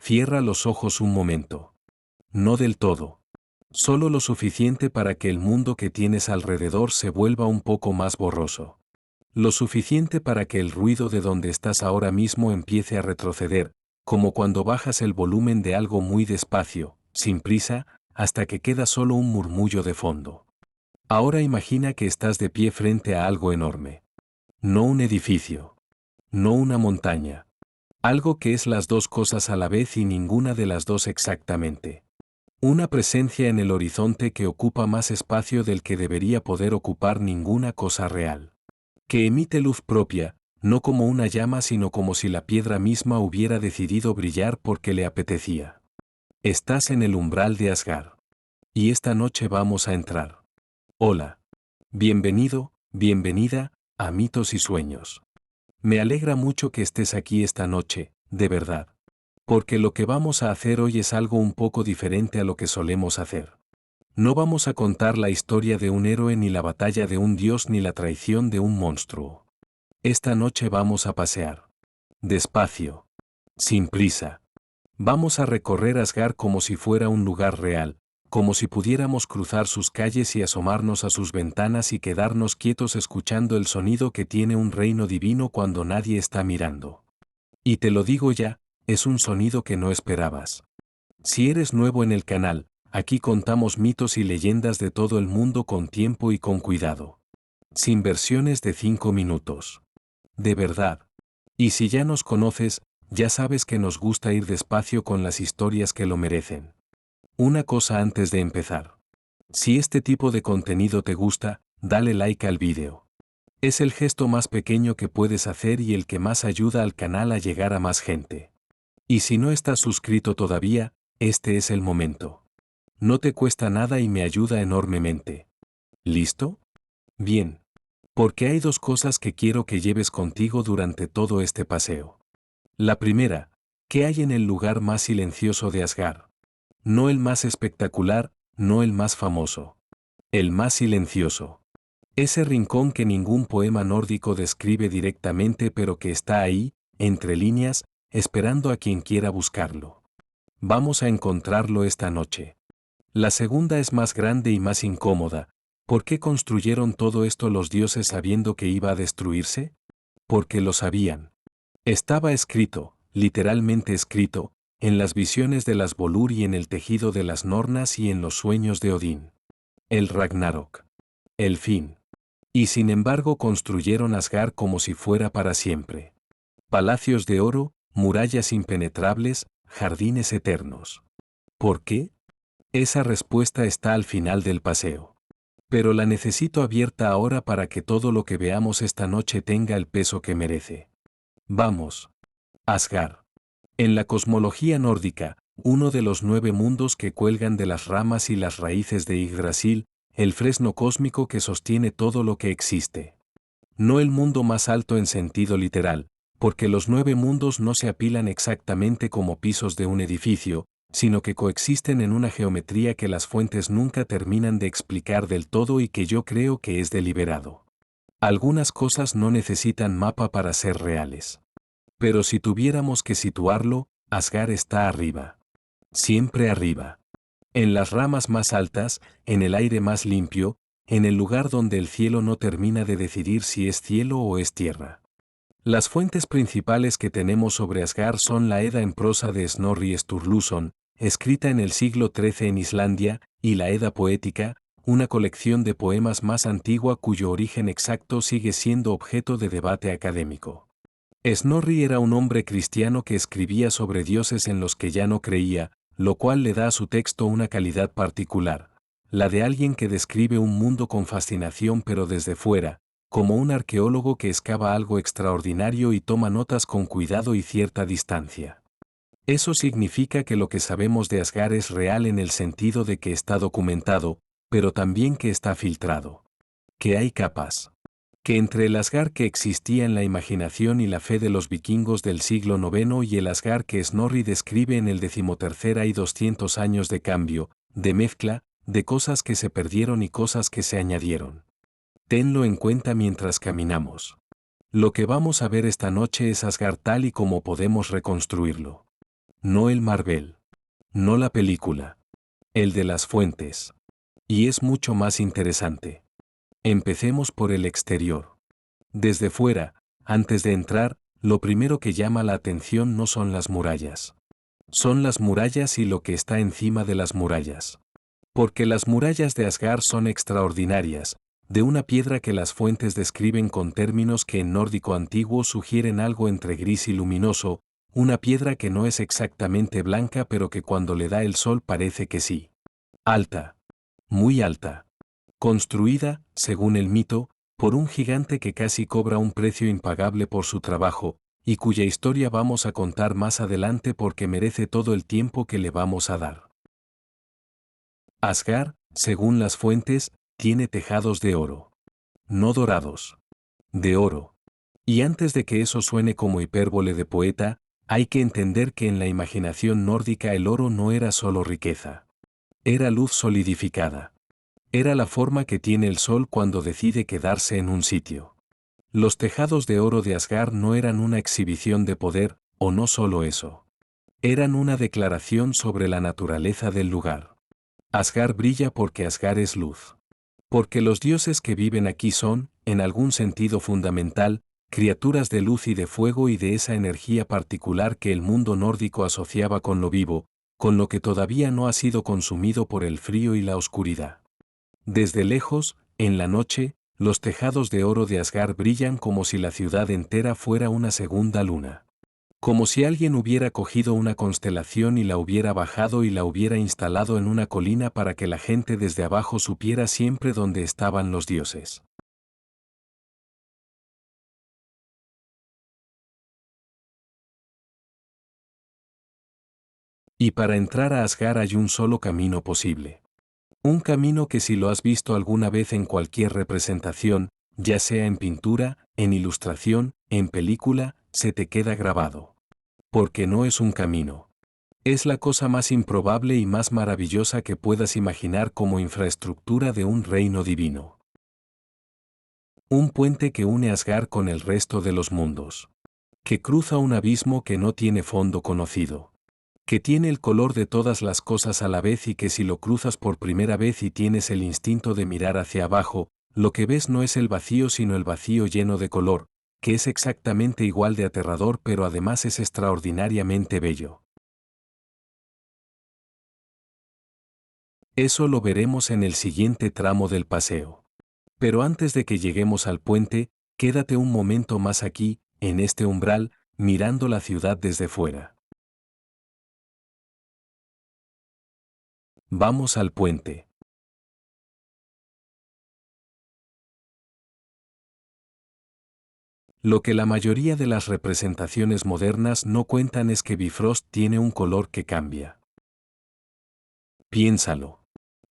Cierra los ojos un momento. No del todo. Solo lo suficiente para que el mundo que tienes alrededor se vuelva un poco más borroso. Lo suficiente para que el ruido de donde estás ahora mismo empiece a retroceder, como cuando bajas el volumen de algo muy despacio, sin prisa, hasta que queda solo un murmullo de fondo. Ahora imagina que estás de pie frente a algo enorme. No un edificio. No una montaña. Algo que es las dos cosas a la vez y ninguna de las dos exactamente. Una presencia en el horizonte que ocupa más espacio del que debería poder ocupar ninguna cosa real. Que emite luz propia, no como una llama sino como si la piedra misma hubiera decidido brillar porque le apetecía. Estás en el umbral de Asgard. Y esta noche vamos a entrar. Hola. Bienvenido, bienvenida, a Mitos y Sueños. Me alegra mucho que estés aquí esta noche, de verdad. Porque lo que vamos a hacer hoy es algo un poco diferente a lo que solemos hacer. No vamos a contar la historia de un héroe ni la batalla de un dios ni la traición de un monstruo. Esta noche vamos a pasear. Despacio. Sin prisa. Vamos a recorrer Asgard como si fuera un lugar real, como si pudiéramos cruzar sus calles y asomarnos a sus ventanas y quedarnos quietos escuchando el sonido que tiene un reino divino cuando nadie está mirando. Y te lo digo ya, es un sonido que no esperabas. Si eres nuevo en el canal, aquí contamos mitos y leyendas de todo el mundo con tiempo y con cuidado. Sin versiones de 5 minutos. De verdad. Y si ya nos conoces, ya sabes que nos gusta ir despacio con las historias que lo merecen. Una cosa antes de empezar. Si este tipo de contenido te gusta, dale like al vídeo. Es el gesto más pequeño que puedes hacer y el que más ayuda al canal a llegar a más gente. Y si no estás suscrito todavía, este es el momento. No te cuesta nada y me ayuda enormemente. ¿Listo? Bien. Porque hay dos cosas que quiero que lleves contigo durante todo este paseo. La primera, ¿qué hay en el lugar más silencioso de Asgard? No el más espectacular, no el más famoso. El más silencioso. Ese rincón que ningún poema nórdico describe directamente pero que está ahí, entre líneas, esperando a quien quiera buscarlo. Vamos a encontrarlo esta noche. La segunda es más grande y más incómoda. ¿Por qué construyeron todo esto los dioses sabiendo que iba a destruirse? Porque lo sabían. Estaba escrito, literalmente escrito, en las visiones de las Volur y en el tejido de las Nornas y en los sueños de Odín. El Ragnarok. El fin. Y sin embargo construyeron Asgard como si fuera para siempre. Palacios de oro, murallas impenetrables, jardines eternos. ¿Por qué? Esa respuesta está al final del paseo. Pero la necesito abierta ahora para que todo lo que veamos esta noche tenga el peso que merece. Vamos. Asgard. En la cosmología nórdica, uno de los 9 mundos que cuelgan de las ramas y las raíces de Yggdrasil, el fresno cósmico que sostiene todo lo que existe. No el mundo más alto en sentido literal, porque los 9 mundos no se apilan exactamente como pisos de un edificio, sino que coexisten en una geometría que las fuentes nunca terminan de explicar del todo y que yo creo que es deliberado. Algunas cosas no necesitan mapa para ser reales. Pero si tuviéramos que situarlo, Asgard está arriba. Siempre arriba. En las ramas más altas, en el aire más limpio, en el lugar donde el cielo no termina de decidir si es cielo o es tierra. Las fuentes principales que tenemos sobre Asgard son la Edda en prosa de Snorri Sturluson, escrita en el siglo XIII en Islandia, y la Edda poética, una colección de poemas más antigua cuyo origen exacto sigue siendo objeto de debate académico. Snorri era un hombre cristiano que escribía sobre dioses en los que ya no creía, lo cual le da a su texto una calidad particular, la de alguien que describe un mundo con fascinación pero desde fuera, como un arqueólogo que excava algo extraordinario y toma notas con cuidado y cierta distancia. Eso significa que lo que sabemos de Asgard es real en el sentido de que está documentado, pero también que está filtrado. Que hay capas. Que entre el Asgard que existía en la imaginación y la fe de los vikingos del siglo IX y el Asgard que Snorri describe en el 13º hay 200 años de cambio, de mezcla, de cosas que se perdieron y cosas que se añadieron. Tenlo en cuenta mientras caminamos. Lo que vamos a ver esta noche es Asgard tal y como podemos reconstruirlo. no el Marvel, no la película, el de las fuentes. Y es mucho más interesante. Empecemos por el exterior. Desde fuera, antes de entrar, lo primero que llama la atención no son las murallas. Son las murallas y lo que está encima de las murallas. Porque las murallas de Asgard son extraordinarias, de una piedra que las fuentes describen con términos que en nórdico antiguo sugieren algo entre gris y luminoso, una piedra que no es exactamente blanca pero que cuando le da el sol parece que sí. Alta. Muy alta. Construida, según el mito, por un gigante que casi cobra un precio impagable por su trabajo, y cuya historia vamos a contar más adelante porque merece todo el tiempo que le vamos a dar. Asgard, según las fuentes, tiene tejados de oro. No dorados. De oro. Y antes de que eso suene como hipérbole de poeta, hay que entender que en la imaginación nórdica el oro no era solo riqueza. Era luz solidificada. Era la forma que tiene el sol cuando decide quedarse en un sitio. Los tejados de oro de Asgard no eran una exhibición de poder, o no solo eso. Eran una declaración sobre la naturaleza del lugar. Asgard brilla porque Asgard es luz. Porque los dioses que viven aquí son, en algún sentido fundamental, criaturas de luz y de fuego y de esa energía particular que el mundo nórdico asociaba con lo vivo, con lo que todavía no ha sido consumido por el frío y la oscuridad. Desde lejos, en la noche, los tejados de oro de Asgard brillan como si la ciudad entera fuera una segunda luna. Como si alguien hubiera cogido una constelación y la hubiera bajado y la hubiera instalado en una colina para que la gente desde abajo supiera siempre dónde estaban los dioses. Y para entrar a Asgard hay un solo camino posible. Un camino que si lo has visto alguna vez en cualquier representación, ya sea en pintura, en ilustración, en película, se te queda grabado. Porque no es un camino. Es la cosa más improbable y más maravillosa que puedas imaginar como infraestructura de un reino divino. Un puente que une Asgard con el resto de los mundos. Que cruza un abismo que no tiene fondo conocido. Que tiene el color de todas las cosas a la vez y que si lo cruzas por primera vez y tienes el instinto de mirar hacia abajo, lo que ves no es el vacío sino el vacío lleno de color, que es exactamente igual de aterrador pero además es extraordinariamente bello. Eso lo veremos en el siguiente tramo del paseo. Pero antes de que lleguemos al puente, quédate un momento más aquí, en este umbral, mirando la ciudad desde fuera. Vamos al puente. Lo que la mayoría de las representaciones modernas no cuentan es que Bifrost tiene un color que cambia. Piénsalo.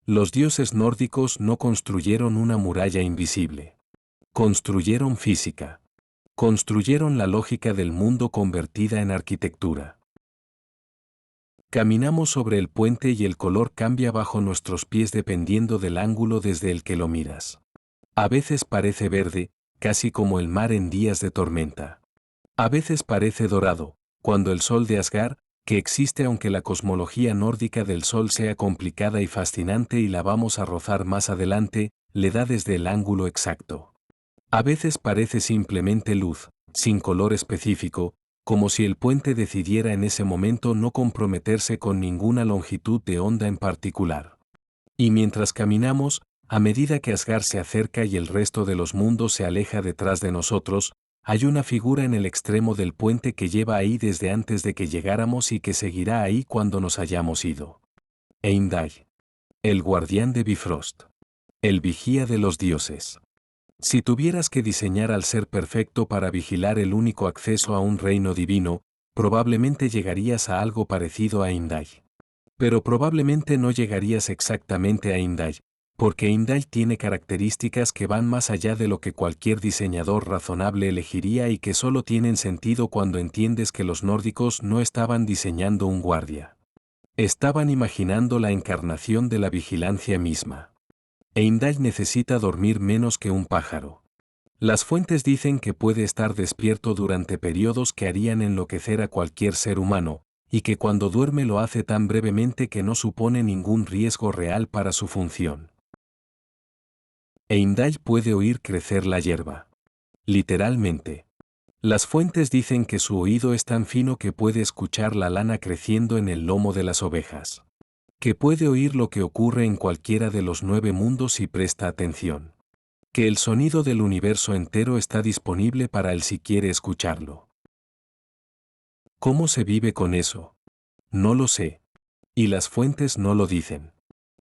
Los dioses nórdicos no construyeron una muralla invisible. Construyeron física. Construyeron la lógica del mundo convertida en arquitectura. Caminamos sobre el puente y el color cambia bajo nuestros pies dependiendo del ángulo desde el que lo miras. A veces parece verde, casi como el mar en días de tormenta. A veces parece dorado, cuando el sol de Asgard, que existe aunque la cosmología nórdica del sol sea complicada y fascinante y la vamos a rozar más adelante, le da desde el ángulo exacto. A veces parece simplemente luz, sin color específico, como si el puente decidiera en ese momento no comprometerse con ninguna longitud de onda en particular. Y mientras caminamos, a medida que Asgard se acerca y el resto de los mundos se aleja detrás de nosotros, hay una figura en el extremo del puente que lleva ahí desde antes de que llegáramos y que seguirá ahí cuando nos hayamos ido. Heimdall. El guardián de Bifrost. El vigía de los dioses. Si tuvieras que diseñar al ser perfecto para vigilar el único acceso a un reino divino, probablemente llegarías a algo parecido a Heimdall. Pero probablemente no llegarías exactamente a Heimdall, porque Heimdall tiene características que van más allá de lo que cualquier diseñador razonable elegiría y que solo tienen sentido cuando entiendes que los nórdicos no estaban diseñando un guardia. Estaban imaginando la encarnación de la vigilancia misma. Heimdall necesita dormir menos que un pájaro. Las fuentes dicen que puede estar despierto durante periodos que harían enloquecer a cualquier ser humano, y que cuando duerme lo hace tan brevemente que no supone ningún riesgo real para su función. Heimdall puede oír crecer la hierba. Literalmente. Las fuentes dicen que su oído es tan fino que puede escuchar la lana creciendo en el lomo de las ovejas. Que puede oír lo que ocurre en cualquiera de los 9 mundos si presta atención. Que el sonido del universo entero está disponible para él si quiere escucharlo. ¿Cómo se vive con eso? No lo sé. Y las fuentes no lo dicen.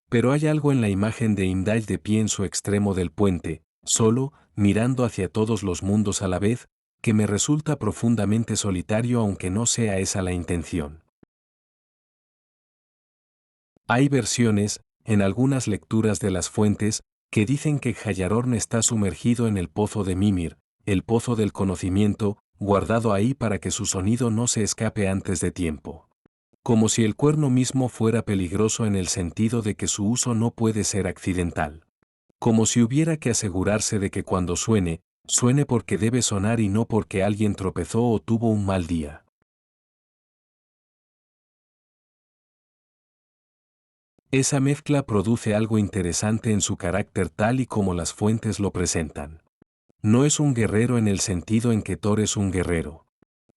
Pero hay algo en la imagen de Heimdall de pie en su extremo del puente, solo, mirando hacia todos los mundos a la vez, que me resulta profundamente solitario aunque no sea esa la intención. Hay versiones, en algunas lecturas de las fuentes, que dicen que Hayarorn está sumergido en el pozo de Mimir, el pozo del conocimiento, guardado ahí para que su sonido no se escape antes de tiempo. Como si el cuerno mismo fuera peligroso en el sentido de que su uso no puede ser accidental. Como si hubiera que asegurarse de que cuando suene, suene porque debe sonar y no porque alguien tropezó o tuvo un mal día. Esa mezcla produce algo interesante en su carácter tal y como las fuentes lo presentan. No es un guerrero en el sentido en que Thor es un guerrero.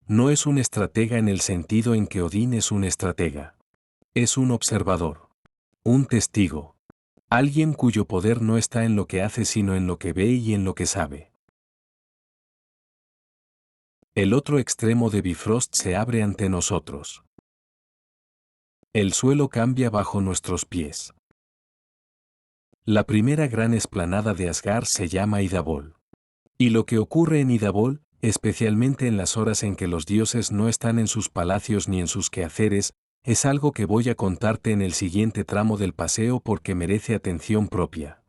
No es un estratega en el sentido en que Odín es un estratega. Es un observador. Un testigo. Alguien cuyo poder no está en lo que hace sino en lo que ve y en lo que sabe. El otro extremo de Bifrost se abre ante nosotros. El suelo cambia bajo nuestros pies. La primera gran explanada de Asgard se llama Idabol. Y lo que ocurre en Idabol, especialmente en las horas en que los dioses no están en sus palacios ni en sus quehaceres, es algo que voy a contarte en el siguiente tramo del paseo porque merece atención propia.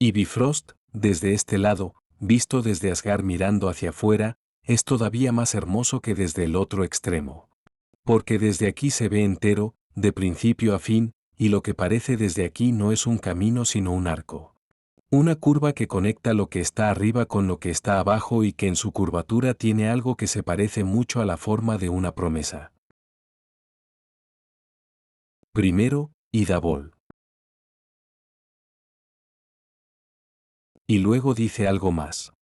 Y Bifrost, desde este lado, visto desde Asgard mirando hacia afuera, es todavía más hermoso que desde el otro extremo. Porque desde aquí se ve entero, de principio a fin, y lo que parece desde aquí no es un camino sino un arco. Una curva que conecta lo que está arriba con lo que está abajo y que en su curvatura tiene algo que se parece mucho a la forma de una promesa. Primero, Idabol. Y luego dice algo más.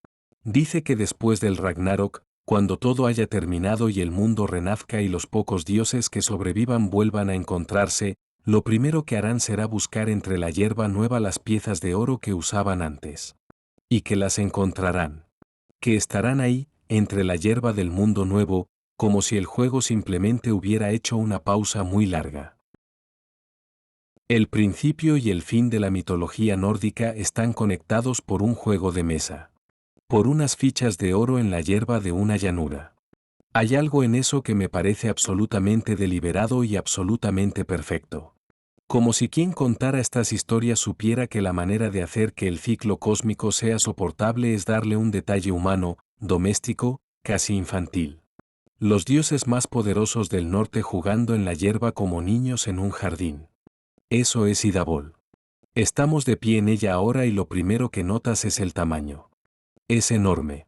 Dice que después del Ragnarok, cuando todo haya terminado y el mundo renazca y los pocos dioses que sobrevivan vuelvan a encontrarse, lo primero que harán será buscar entre la hierba nueva las piezas de oro que usaban antes. Y que las encontrarán. Que estarán ahí, entre la hierba del mundo nuevo, como si el juego simplemente hubiera hecho una pausa muy larga. El principio y el fin de la mitología nórdica están conectados por un juego de mesa. Por unas fichas de oro en la hierba de una llanura. Hay algo en eso que me parece absolutamente deliberado y absolutamente perfecto. Como si quien contara estas historias supiera que la manera de hacer que el ciclo cósmico sea soportable es darle un detalle humano, doméstico, casi infantil. Los dioses más poderosos del norte jugando en la hierba como niños en un jardín. Eso es Idabol. Estamos de pie en ella ahora y lo primero que notas es el tamaño. Es enorme.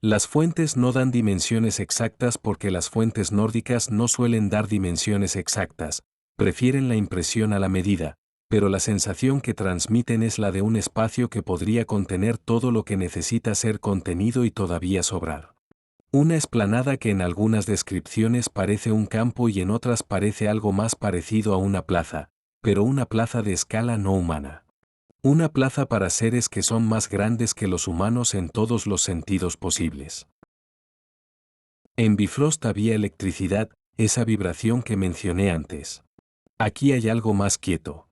Las fuentes no dan dimensiones exactas porque las fuentes nórdicas no suelen dar dimensiones exactas, prefieren la impresión a la medida, pero la sensación que transmiten es la de un espacio que podría contener todo lo que necesita ser contenido y todavía sobrar. Una explanada que en algunas descripciones parece un campo y en otras parece algo más parecido a una plaza, pero una plaza de escala no humana. Una plaza para seres que son más grandes que los humanos en todos los sentidos posibles. En Bifrost había electricidad, esa vibración que mencioné antes. Aquí hay algo más quieto.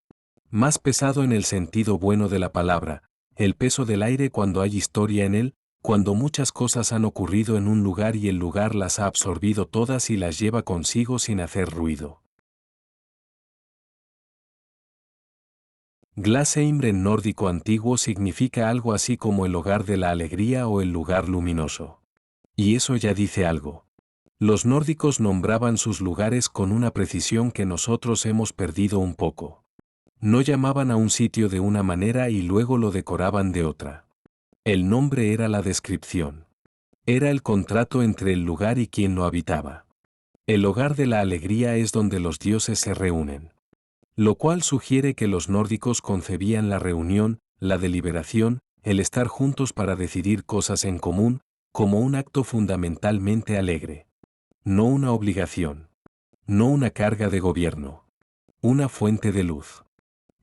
Más pesado en el sentido bueno de la palabra, el peso del aire cuando hay historia en él, cuando muchas cosas han ocurrido en un lugar y el lugar las ha absorbido todas y las lleva consigo sin hacer ruido. Glaseimr en nórdico antiguo significa algo así como el hogar de la alegría o el lugar luminoso. Y eso ya dice algo. Los nórdicos nombraban sus lugares con una precisión que nosotros hemos perdido un poco. No llamaban a un sitio de una manera y luego lo decoraban de otra. El nombre era la descripción. Era el contrato entre el lugar y quien lo habitaba. El hogar de la alegría es donde los dioses se reúnen. Lo cual sugiere que los nórdicos concebían la reunión, la deliberación, el estar juntos para decidir cosas en común, como un acto fundamentalmente alegre. No una obligación. No una carga de gobierno. Una fuente de luz.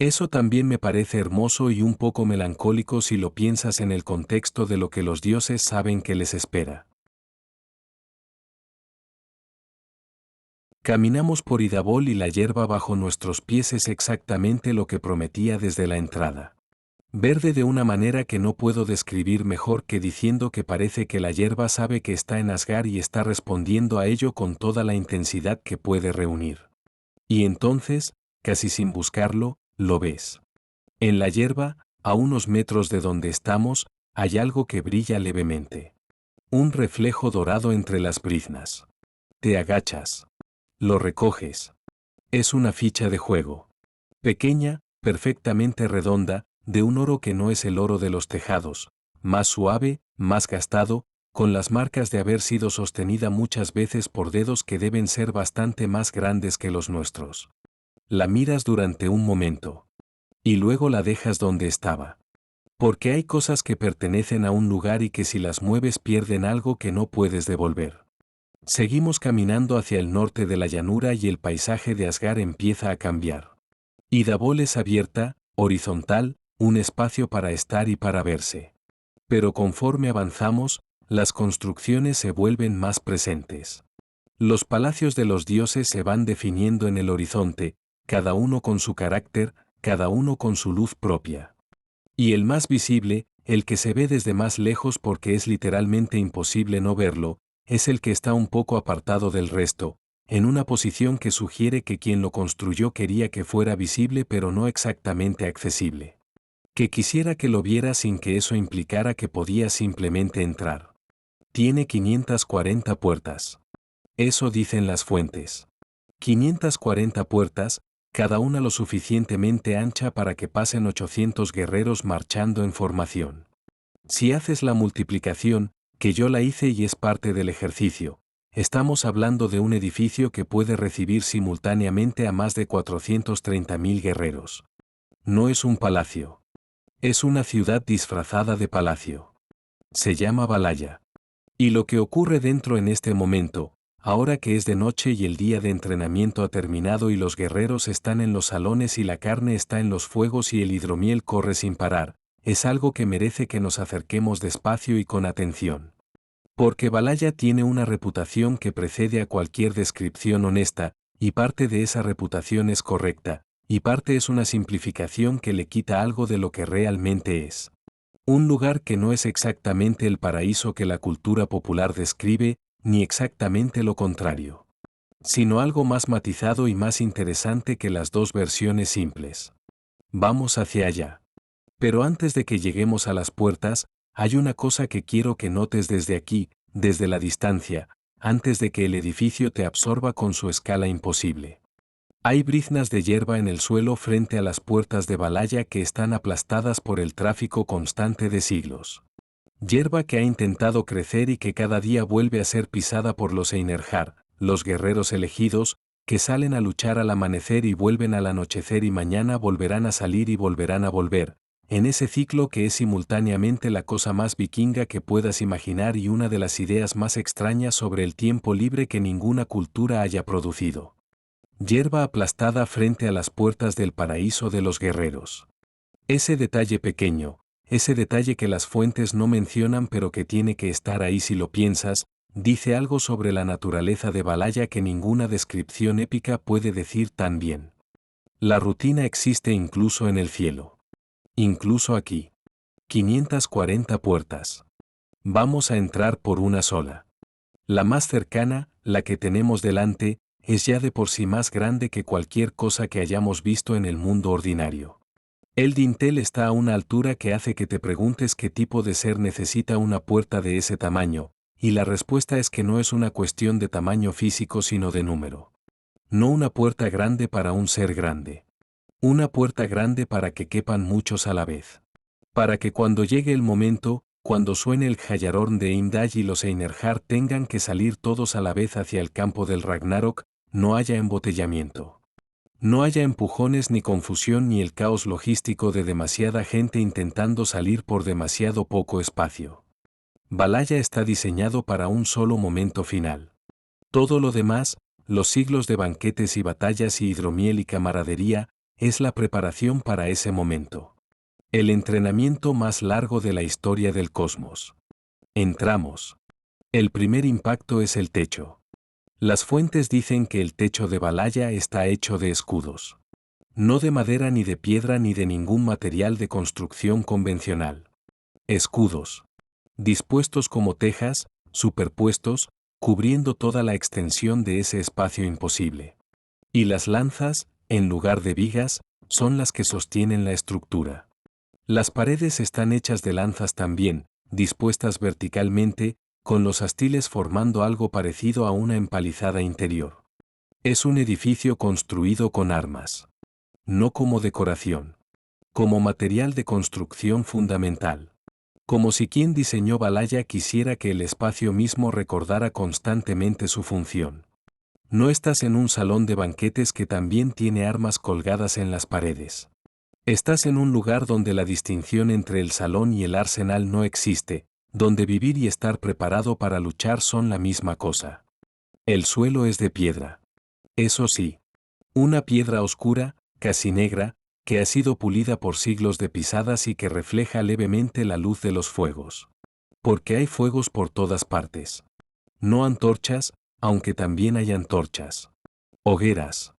Eso también me parece hermoso y un poco melancólico si lo piensas en el contexto de lo que los dioses saben que les espera. Caminamos por Idabol y la hierba bajo nuestros pies es exactamente lo que prometía desde la entrada. Verde de una manera que no puedo describir mejor que diciendo que parece que la hierba sabe que está en Asgard y está respondiendo a ello con toda la intensidad que puede reunir. Y entonces, casi sin buscarlo, lo ves. En la hierba, a unos metros de donde estamos, hay algo que brilla levemente. Un reflejo dorado entre las briznas. Te agachas. Lo recoges. Es una ficha de juego. Pequeña, perfectamente redonda, de un oro que no es el oro de los tejados, más suave, más gastado, con las marcas de haber sido sostenida muchas veces por dedos que deben ser bastante más grandes que los nuestros. La miras durante un momento. Y luego la dejas donde estaba. Porque hay cosas que pertenecen a un lugar y que si las mueves pierden algo que no puedes devolver. Seguimos caminando hacia el norte de la llanura y el paisaje de Asgard empieza a cambiar. Idabol es abierta, horizontal, un espacio para estar y para verse. Pero conforme avanzamos, las construcciones se vuelven más presentes. Los palacios de los dioses se van definiendo en el horizonte, cada uno con su carácter, cada uno con su luz propia. Y el más visible, el que se ve desde más lejos porque es literalmente imposible no verlo, es el que está un poco apartado del resto, en una posición que sugiere que quien lo construyó quería que fuera visible pero no exactamente accesible. Que quisiera que lo viera sin que eso implicara que podía simplemente entrar. Tiene 540 puertas. Eso dicen las fuentes. 540 puertas, cada una lo suficientemente ancha para que pasen 800 guerreros marchando en formación. Si haces la multiplicación, que yo la hice y es parte del ejercicio, estamos hablando de un edificio que puede recibir simultáneamente a más de 430.000 guerreros. No es un palacio. Es una ciudad disfrazada de palacio. Se llama Valhalla. Y lo que ocurre dentro en este momento, ahora que es de noche y el día de entrenamiento ha terminado y los guerreros están en los salones y la carne está en los fuegos y el hidromiel corre sin parar, es algo que merece que nos acerquemos despacio y con atención. Porque Valhalla tiene una reputación que precede a cualquier descripción honesta, y parte de esa reputación es correcta, y parte es una simplificación que le quita algo de lo que realmente es. Un lugar que no es exactamente el paraíso que la cultura popular describe, ni exactamente lo contrario. Sino algo más matizado y más interesante que las dos versiones simples. Vamos hacia allá. Pero antes de que lleguemos a las puertas, hay una cosa que quiero que notes desde aquí, desde la distancia, antes de que el edificio te absorba con su escala imposible. Hay briznas de hierba en el suelo frente a las puertas de Valhalla que están aplastadas por el tráfico constante de siglos. Hierba que ha intentado crecer y que cada día vuelve a ser pisada por los Einherjar, los guerreros elegidos, que salen a luchar al amanecer y vuelven al anochecer y mañana volverán a salir y volverán a volver, en ese ciclo que es simultáneamente la cosa más vikinga que puedas imaginar y una de las ideas más extrañas sobre el tiempo libre que ninguna cultura haya producido. Hierba aplastada frente a las puertas del paraíso de los guerreros. Ese detalle pequeño, ese detalle que las fuentes no mencionan pero que tiene que estar ahí si lo piensas, dice algo sobre la naturaleza de Valhalla que ninguna descripción épica puede decir tan bien. La rutina existe incluso en el cielo. Incluso aquí. 540 puertas. Vamos a entrar por una sola. La más cercana, la que tenemos delante, es ya de por sí más grande que cualquier cosa que hayamos visto en el mundo ordinario. El dintel está a una altura que hace que te preguntes qué tipo de ser necesita una puerta de ese tamaño, y la respuesta es que no es una cuestión de tamaño físico sino de número. No una puerta grande para un ser grande. Una puerta grande para que quepan muchos a la vez. Para que cuando llegue el momento, cuando suene el Hayarorn de Imdall y los Einherjar tengan que salir todos a la vez hacia el campo del Ragnarok, no haya embotellamiento. No haya empujones ni confusión ni el caos logístico de demasiada gente intentando salir por demasiado poco espacio. Valhalla está diseñado para un solo momento final. Todo lo demás, los siglos de banquetes y batallas y hidromiel y camaradería, es la preparación para ese momento. El entrenamiento más largo de la historia del cosmos. Entramos. El primer impacto es el techo. Las fuentes dicen que el techo de Valhalla está hecho de escudos. No de madera ni de piedra ni de ningún material de construcción convencional. Escudos. Dispuestos como tejas, superpuestos, cubriendo toda la extensión de ese espacio imposible. Y las lanzas, en lugar de vigas, son las que sostienen la estructura. Las paredes están hechas de lanzas también, dispuestas verticalmente, con los astiles formando algo parecido a una empalizada interior. Es un edificio construido con armas. No como decoración. Como material de construcción fundamental. Como si quien diseñó Valhalla quisiera que el espacio mismo recordara constantemente su función. No estás en un salón de banquetes que también tiene armas colgadas en las paredes. Estás en un lugar donde la distinción entre el salón y el arsenal no existe, donde vivir y estar preparado para luchar son la misma cosa. El suelo es de piedra. Eso sí. Una piedra oscura, casi negra, que ha sido pulida por siglos de pisadas y que refleja levemente la luz de los fuegos. Porque hay fuegos por todas partes. No antorchas, aunque también hay antorchas. Hogueras.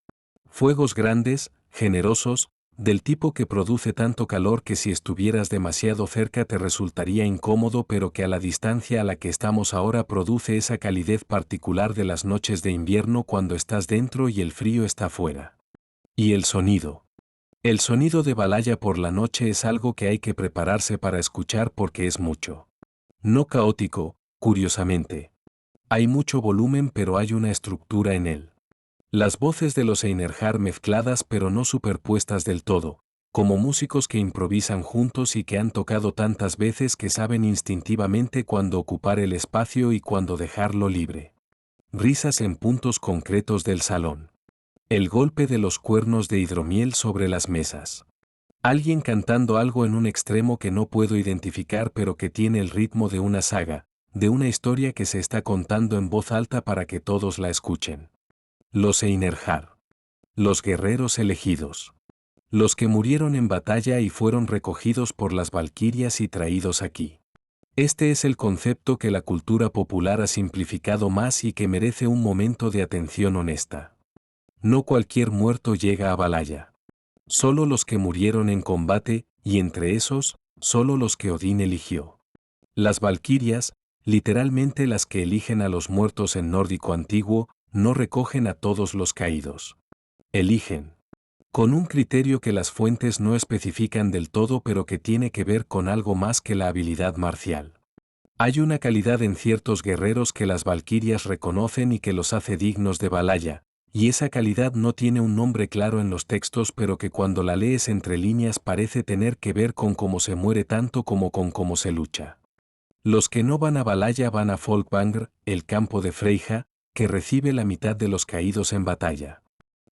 Fuegos grandes, generosos, del tipo que produce tanto calor que si estuvieras demasiado cerca te resultaría incómodo pero que a la distancia a la que estamos ahora produce esa calidez particular de las noches de invierno cuando estás dentro y el frío está fuera. Y el sonido. El sonido de Valhalla por la noche es algo que hay que prepararse para escuchar porque es mucho. No caótico, curiosamente. Hay mucho volumen pero hay una estructura en él. Las voces de los Einherjar mezcladas pero no superpuestas del todo, como músicos que improvisan juntos y que han tocado tantas veces que saben instintivamente cuándo ocupar el espacio y cuándo dejarlo libre. Risas en puntos concretos del salón. El golpe de los cuernos de hidromiel sobre las mesas. Alguien cantando algo en un extremo que no puedo identificar pero que tiene el ritmo de una saga, de una historia que se está contando en voz alta para que todos la escuchen. Los Einherjar. Los guerreros elegidos. Los que murieron en batalla y fueron recogidos por las valquirias y traídos aquí. Este es el concepto que la cultura popular ha simplificado más y que merece un momento de atención honesta. No cualquier muerto llega a Valhalla. Solo los que murieron en combate, y entre esos, solo los que Odín eligió. Las valquirias, literalmente las que eligen a los muertos en nórdico antiguo, no recogen a todos los caídos. Eligen. Con un criterio que las fuentes no especifican del todo pero que tiene que ver con algo más que la habilidad marcial. Hay una calidad en ciertos guerreros que las valquirias reconocen y que los hace dignos de Valhalla, y esa calidad no tiene un nombre claro en los textos pero que cuando la lees entre líneas parece tener que ver con cómo se muere tanto como con cómo se lucha. Los que no van a Valhalla van a Folkvangr, el campo de Freyja, que recibe la mitad de los caídos en batalla.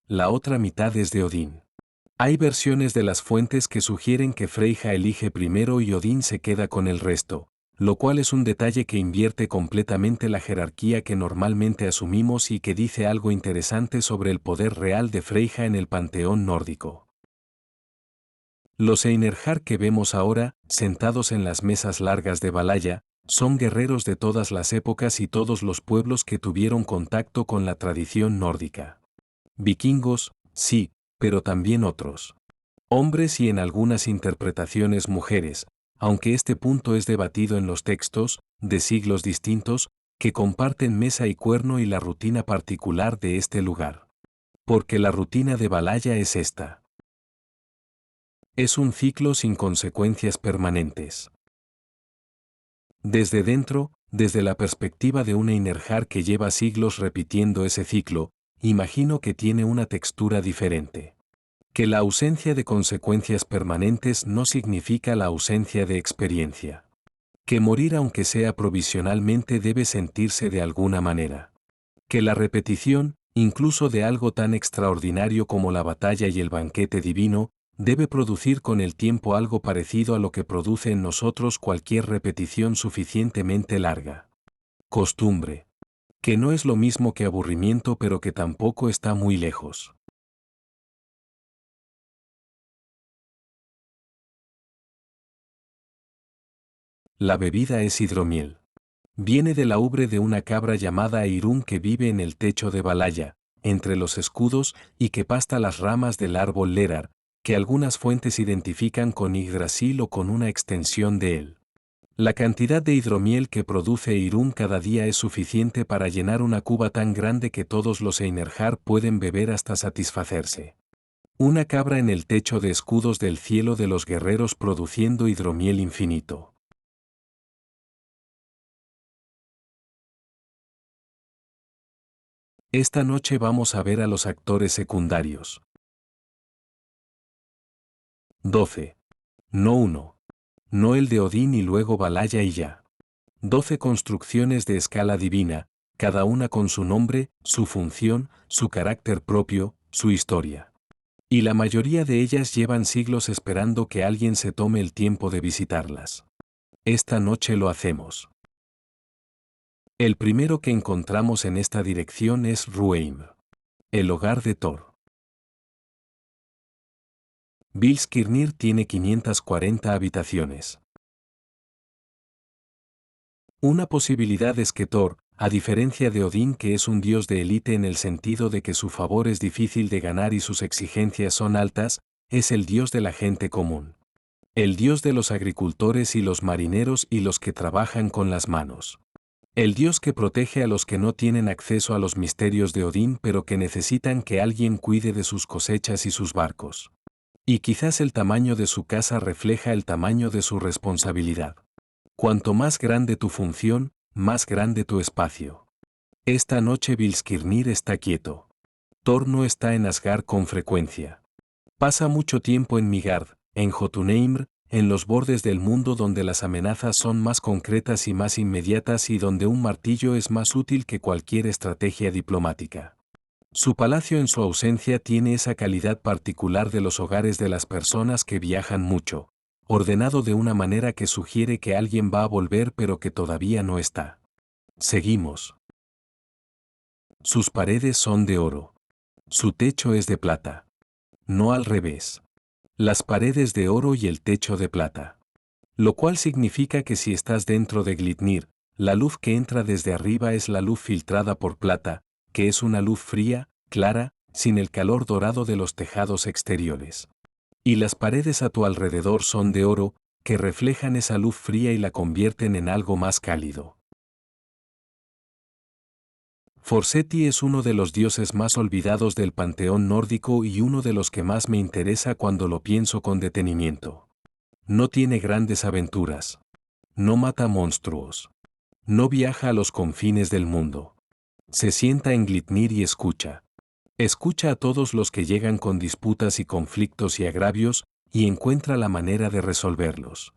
La otra mitad es de Odín. Hay versiones de las fuentes que sugieren que Freyja elige primero y Odín se queda con el resto, lo cual es un detalle que invierte completamente la jerarquía que normalmente asumimos y que dice algo interesante sobre el poder real de Freyja en el panteón nórdico. Los Einherjar que vemos ahora, sentados en las mesas largas de Valhalla, son guerreros de todas las épocas y todos los pueblos que tuvieron contacto con la tradición nórdica. Vikingos, sí, pero también otros. Hombres y en algunas interpretaciones mujeres, aunque este punto es debatido en los textos, de siglos distintos, que comparten mesa y cuerno y la rutina particular de este lugar. Porque la rutina de Valhalla es esta. Es un ciclo sin consecuencias permanentes. Desde dentro, desde la perspectiva de un Einherjar que lleva siglos repitiendo ese ciclo, imagino que tiene una textura diferente. Que la ausencia de consecuencias permanentes no significa la ausencia de experiencia. Que morir aunque sea provisionalmente debe sentirse de alguna manera. Que la repetición, incluso de algo tan extraordinario como la batalla y el banquete divino, debe producir con el tiempo algo parecido a lo que produce en nosotros cualquier repetición suficientemente larga. Costumbre. Que no es lo mismo que aburrimiento pero que tampoco está muy lejos. La bebida es hidromiel. Viene de la ubre de una cabra llamada Irún que vive en el techo de Balaya, entre los escudos y que pasta las ramas del árbol Lerar, que algunas fuentes identifican con Yggdrasil o con una extensión de él. La cantidad de hidromiel que produce Irún cada día es suficiente para llenar una cuba tan grande que todos los Einherjar pueden beber hasta satisfacerse. Una cabra en el techo de escudos del cielo de los guerreros produciendo hidromiel infinito. Esta noche vamos a ver a los actores secundarios. 12. No uno. No el de Odín y luego Balaya y ya. 12 construcciones de escala divina, cada una con su nombre, su función, su carácter propio, su historia. Y la mayoría de ellas llevan siglos esperando que alguien se tome el tiempo de visitarlas. Esta noche lo hacemos. El primero que encontramos en esta dirección es Rueim, el hogar de Thor. Bilskirnir tiene 540 habitaciones. Una posibilidad es que Thor, a diferencia de Odín que es un dios de élite en el sentido de que su favor es difícil de ganar y sus exigencias son altas, es el dios de la gente común. El dios de los agricultores y los marineros y los que trabajan con las manos. El dios que protege a los que no tienen acceso a los misterios de Odín pero que necesitan que alguien cuide de sus cosechas y sus barcos. Y quizás el tamaño de su casa refleja el tamaño de su responsabilidad. Cuanto más grande tu función, más grande tu espacio. Esta noche Bilskirnir está quieto. Thor no está en Asgard con frecuencia. Pasa mucho tiempo en Midgard, en Jotunheim, en los bordes del mundo donde las amenazas son más concretas y más inmediatas y donde un martillo es más útil que cualquier estrategia diplomática. Su palacio en su ausencia tiene esa calidad particular de los hogares de las personas que viajan mucho, ordenado de una manera que sugiere que alguien va a volver pero que todavía no está. Seguimos. Sus paredes son de oro. Su techo es de plata. No al revés. Las paredes de oro y el techo de plata. Lo cual significa que si estás dentro de Glitnir, la luz que entra desde arriba es la luz filtrada por plata, que es una luz fría, clara, sin el calor dorado de los tejados exteriores. Y las paredes a tu alrededor son de oro, que reflejan esa luz fría y la convierten en algo más cálido. Forseti es uno de los dioses más olvidados del panteón nórdico y uno de los que más me interesa cuando lo pienso con detenimiento. No tiene grandes aventuras. No mata monstruos. No viaja a los confines del mundo. Se sienta en Glitnir y escucha. Escucha a todos los que llegan con disputas y conflictos y agravios, y encuentra la manera de resolverlos.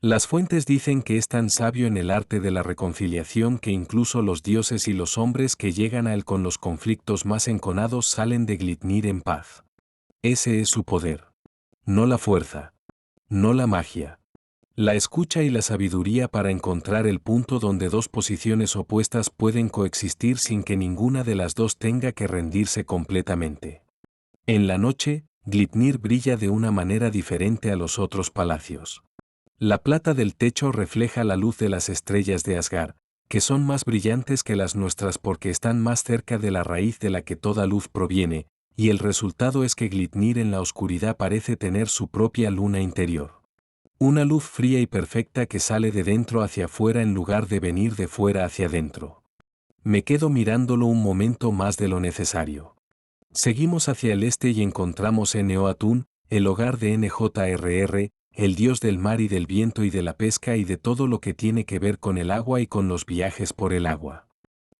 Las fuentes dicen que es tan sabio en el arte de la reconciliación que incluso los dioses y los hombres que llegan a él con los conflictos más enconados salen de Glitnir en paz. Ese es su poder. No la fuerza. No la magia. La escucha y la sabiduría para encontrar el punto donde dos posiciones opuestas pueden coexistir sin que ninguna de las dos tenga que rendirse completamente. En la noche, Glitnir brilla de una manera diferente a los otros palacios. La plata del techo refleja la luz de las estrellas de Asgard, que son más brillantes que las nuestras porque están más cerca de la raíz de la que toda luz proviene, y el resultado es que Glitnir en la oscuridad parece tener su propia luna interior. Una luz fría y perfecta que sale de dentro hacia afuera en lugar de venir de fuera hacia dentro. Me quedo mirándolo un momento más de lo necesario. Seguimos hacia el este y encontramos Eneoatún, el hogar de NJRR, el dios del mar y del viento y de la pesca y de todo lo que tiene que ver con el agua y con los viajes por el agua.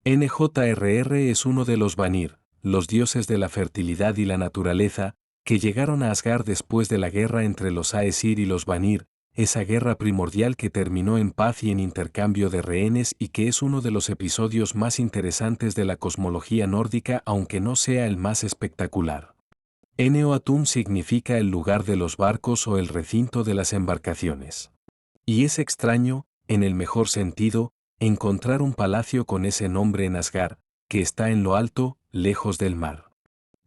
NJRR es uno de los Vanir, los dioses de la fertilidad y la naturaleza, que llegaron a Asgard después de la guerra entre los Aesir y los Vanir, esa guerra primordial que terminó en paz y en intercambio de rehenes y que es uno de los episodios más interesantes de la cosmología nórdica aunque no sea el más espectacular. Ene-Atún significa el lugar de los barcos o el recinto de las embarcaciones. Y es extraño, en el mejor sentido, encontrar un palacio con ese nombre en Asgard, que está en lo alto, lejos del mar.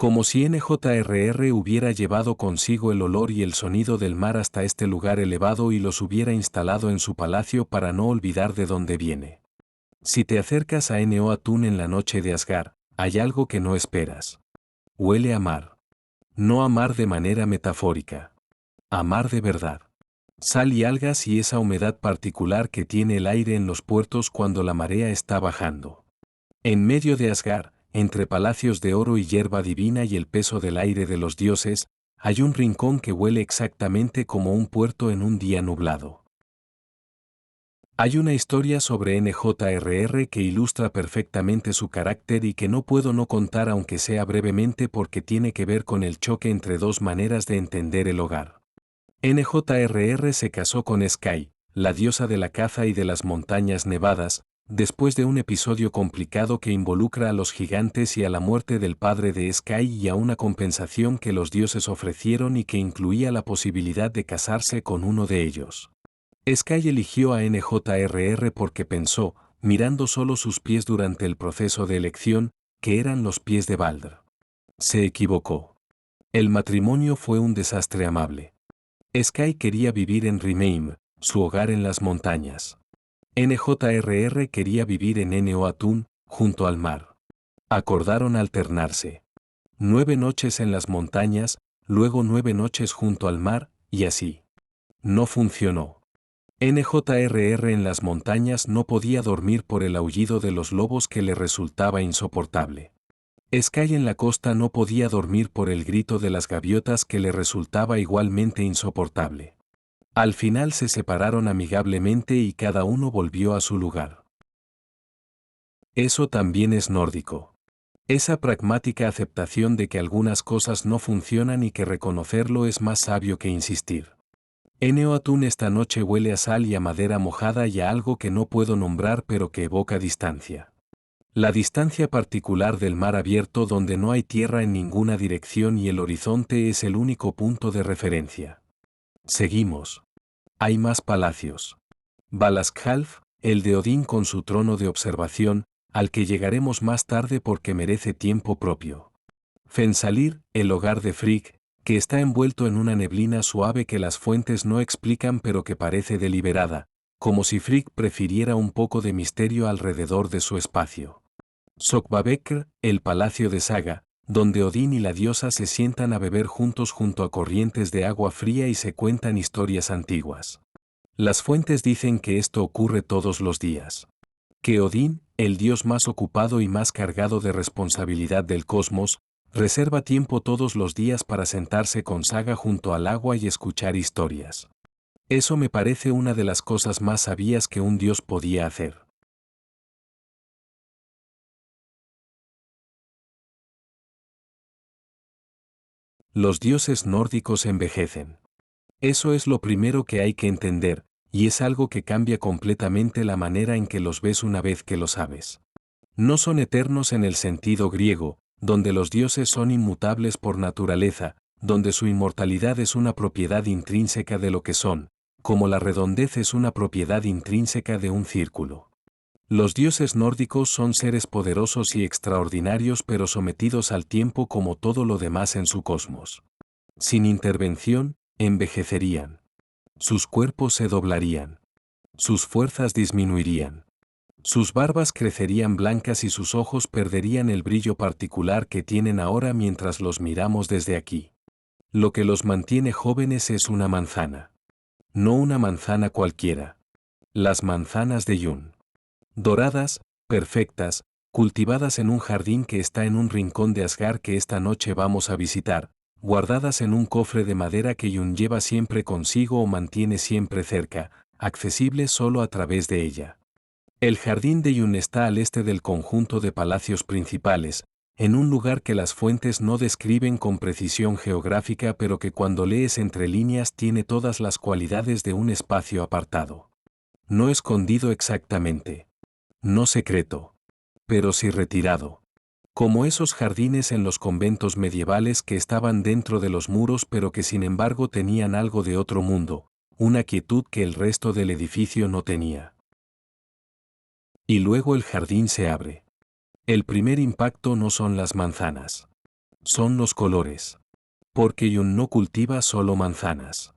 Como si NJRR hubiera llevado consigo el olor y el sonido del mar hasta este lugar elevado y los hubiera instalado en su palacio para no olvidar de dónde viene. Si te acercas a Ene-Atún en la noche de Asgard, hay algo que no esperas. Huele a mar. No a mar de manera metafórica. A mar de verdad. Sal y algas y esa humedad particular que tiene el aire en los puertos cuando la marea está bajando. En medio de Asgard, entre palacios de oro y hierba divina y el peso del aire de los dioses, hay un rincón que huele exactamente como un puerto en un día nublado. Hay una historia sobre NJRR que ilustra perfectamente su carácter y que no puedo no contar aunque sea brevemente porque tiene que ver con el choque entre dos maneras de entender el hogar. NJRR se casó con Sky, la diosa de la caza y de las montañas nevadas, después de un episodio complicado que involucra a los gigantes y a la muerte del padre de Sky y a una compensación que los dioses ofrecieron y que incluía la posibilidad de casarse con uno de ellos. Sky eligió a NJRR porque pensó, mirando solo sus pies durante el proceso de elección, que eran los pies de Balder. Se equivocó. El matrimonio fue un desastre amable. Sky quería vivir en Rimeim, su hogar en las montañas. NJRR quería vivir en Ene-Atún, junto al mar. Acordaron alternarse. 9 noches en las montañas, luego 9 noches junto al mar, y así. No funcionó. NJRR en las montañas no podía dormir por el aullido de los lobos que le resultaba insoportable. Sky en la costa no podía dormir por el grito de las gaviotas que le resultaba igualmente insoportable. Al final se separaron amigablemente y cada uno volvió a su lugar. Eso también es nórdico. Esa pragmática aceptación de que algunas cosas no funcionan y que reconocerlo es más sabio que insistir. Ene-Atún esta noche huele a sal y a madera mojada y a algo que no puedo nombrar pero que evoca distancia. La distancia particular del mar abierto donde no hay tierra en ninguna dirección y el horizonte es el único punto de referencia. Seguimos. Hay más palacios. Valaskjalf, el de Odín con su trono de observación, al que llegaremos más tarde porque merece tiempo propio. Fensalir, el hogar de Frigg, que está envuelto en una neblina suave que las fuentes no explican pero que parece deliberada, como si Frigg prefiriera un poco de misterio alrededor de su espacio. Sokvabekr, el palacio de Saga, donde Odín y la diosa se sientan a beber juntos junto a corrientes de agua fría y se cuentan historias antiguas. Las fuentes dicen que esto ocurre todos los días. Que Odín, el dios más ocupado y más cargado de responsabilidad del cosmos, reserva tiempo todos los días para sentarse con Saga junto al agua y escuchar historias. Eso me parece una de las cosas más sabias que un dios podía hacer. Los dioses nórdicos envejecen. Eso es lo primero que hay que entender, y es algo que cambia completamente la manera en que los ves una vez que lo sabes. No son eternos en el sentido griego, donde los dioses son inmutables por naturaleza, donde su inmortalidad es una propiedad intrínseca de lo que son, como la redondez es una propiedad intrínseca de un círculo. Los dioses nórdicos son seres poderosos y extraordinarios pero sometidos al tiempo como todo lo demás en su cosmos. Sin intervención, envejecerían. Sus cuerpos se doblarían. Sus fuerzas disminuirían. Sus barbas crecerían blancas y sus ojos perderían el brillo particular que tienen ahora mientras los miramos desde aquí. Lo que los mantiene jóvenes es una manzana. No una manzana cualquiera. Las manzanas de Yun. Doradas, perfectas, cultivadas en un jardín que está en un rincón de Asgard que esta noche vamos a visitar, guardadas en un cofre de madera que Yun lleva siempre consigo o mantiene siempre cerca, accesible solo a través de ella. El jardín de Yun está al este del conjunto de palacios principales, en un lugar que las fuentes no describen con precisión geográfica pero que cuando lees entre líneas tiene todas las cualidades de un espacio apartado. No escondido exactamente. No secreto. Pero sí retirado. Como esos jardines en los conventos medievales que estaban dentro de los muros pero que sin embargo tenían algo de otro mundo, una quietud que el resto del edificio no tenía. Y luego el jardín se abre. El primer impacto no son las manzanas. Son los colores. Porque Jung no cultiva solo manzanas.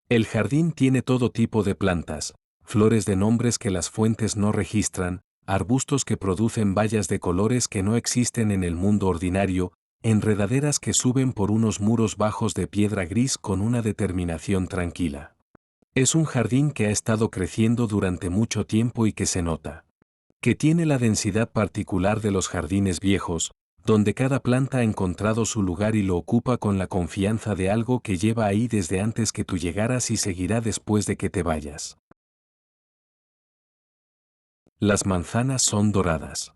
El jardín tiene todo tipo de plantas, flores de nombres que las fuentes no registran, arbustos que producen bayas de colores que no existen en el mundo ordinario, enredaderas que suben por unos muros bajos de piedra gris con una determinación tranquila. Es un jardín que ha estado creciendo durante mucho tiempo y que se nota. Que tiene la densidad particular de los jardines viejos, donde cada planta ha encontrado su lugar y lo ocupa con la confianza de algo que lleva ahí desde antes que tú llegaras y seguirá después de que te vayas. Las manzanas son doradas.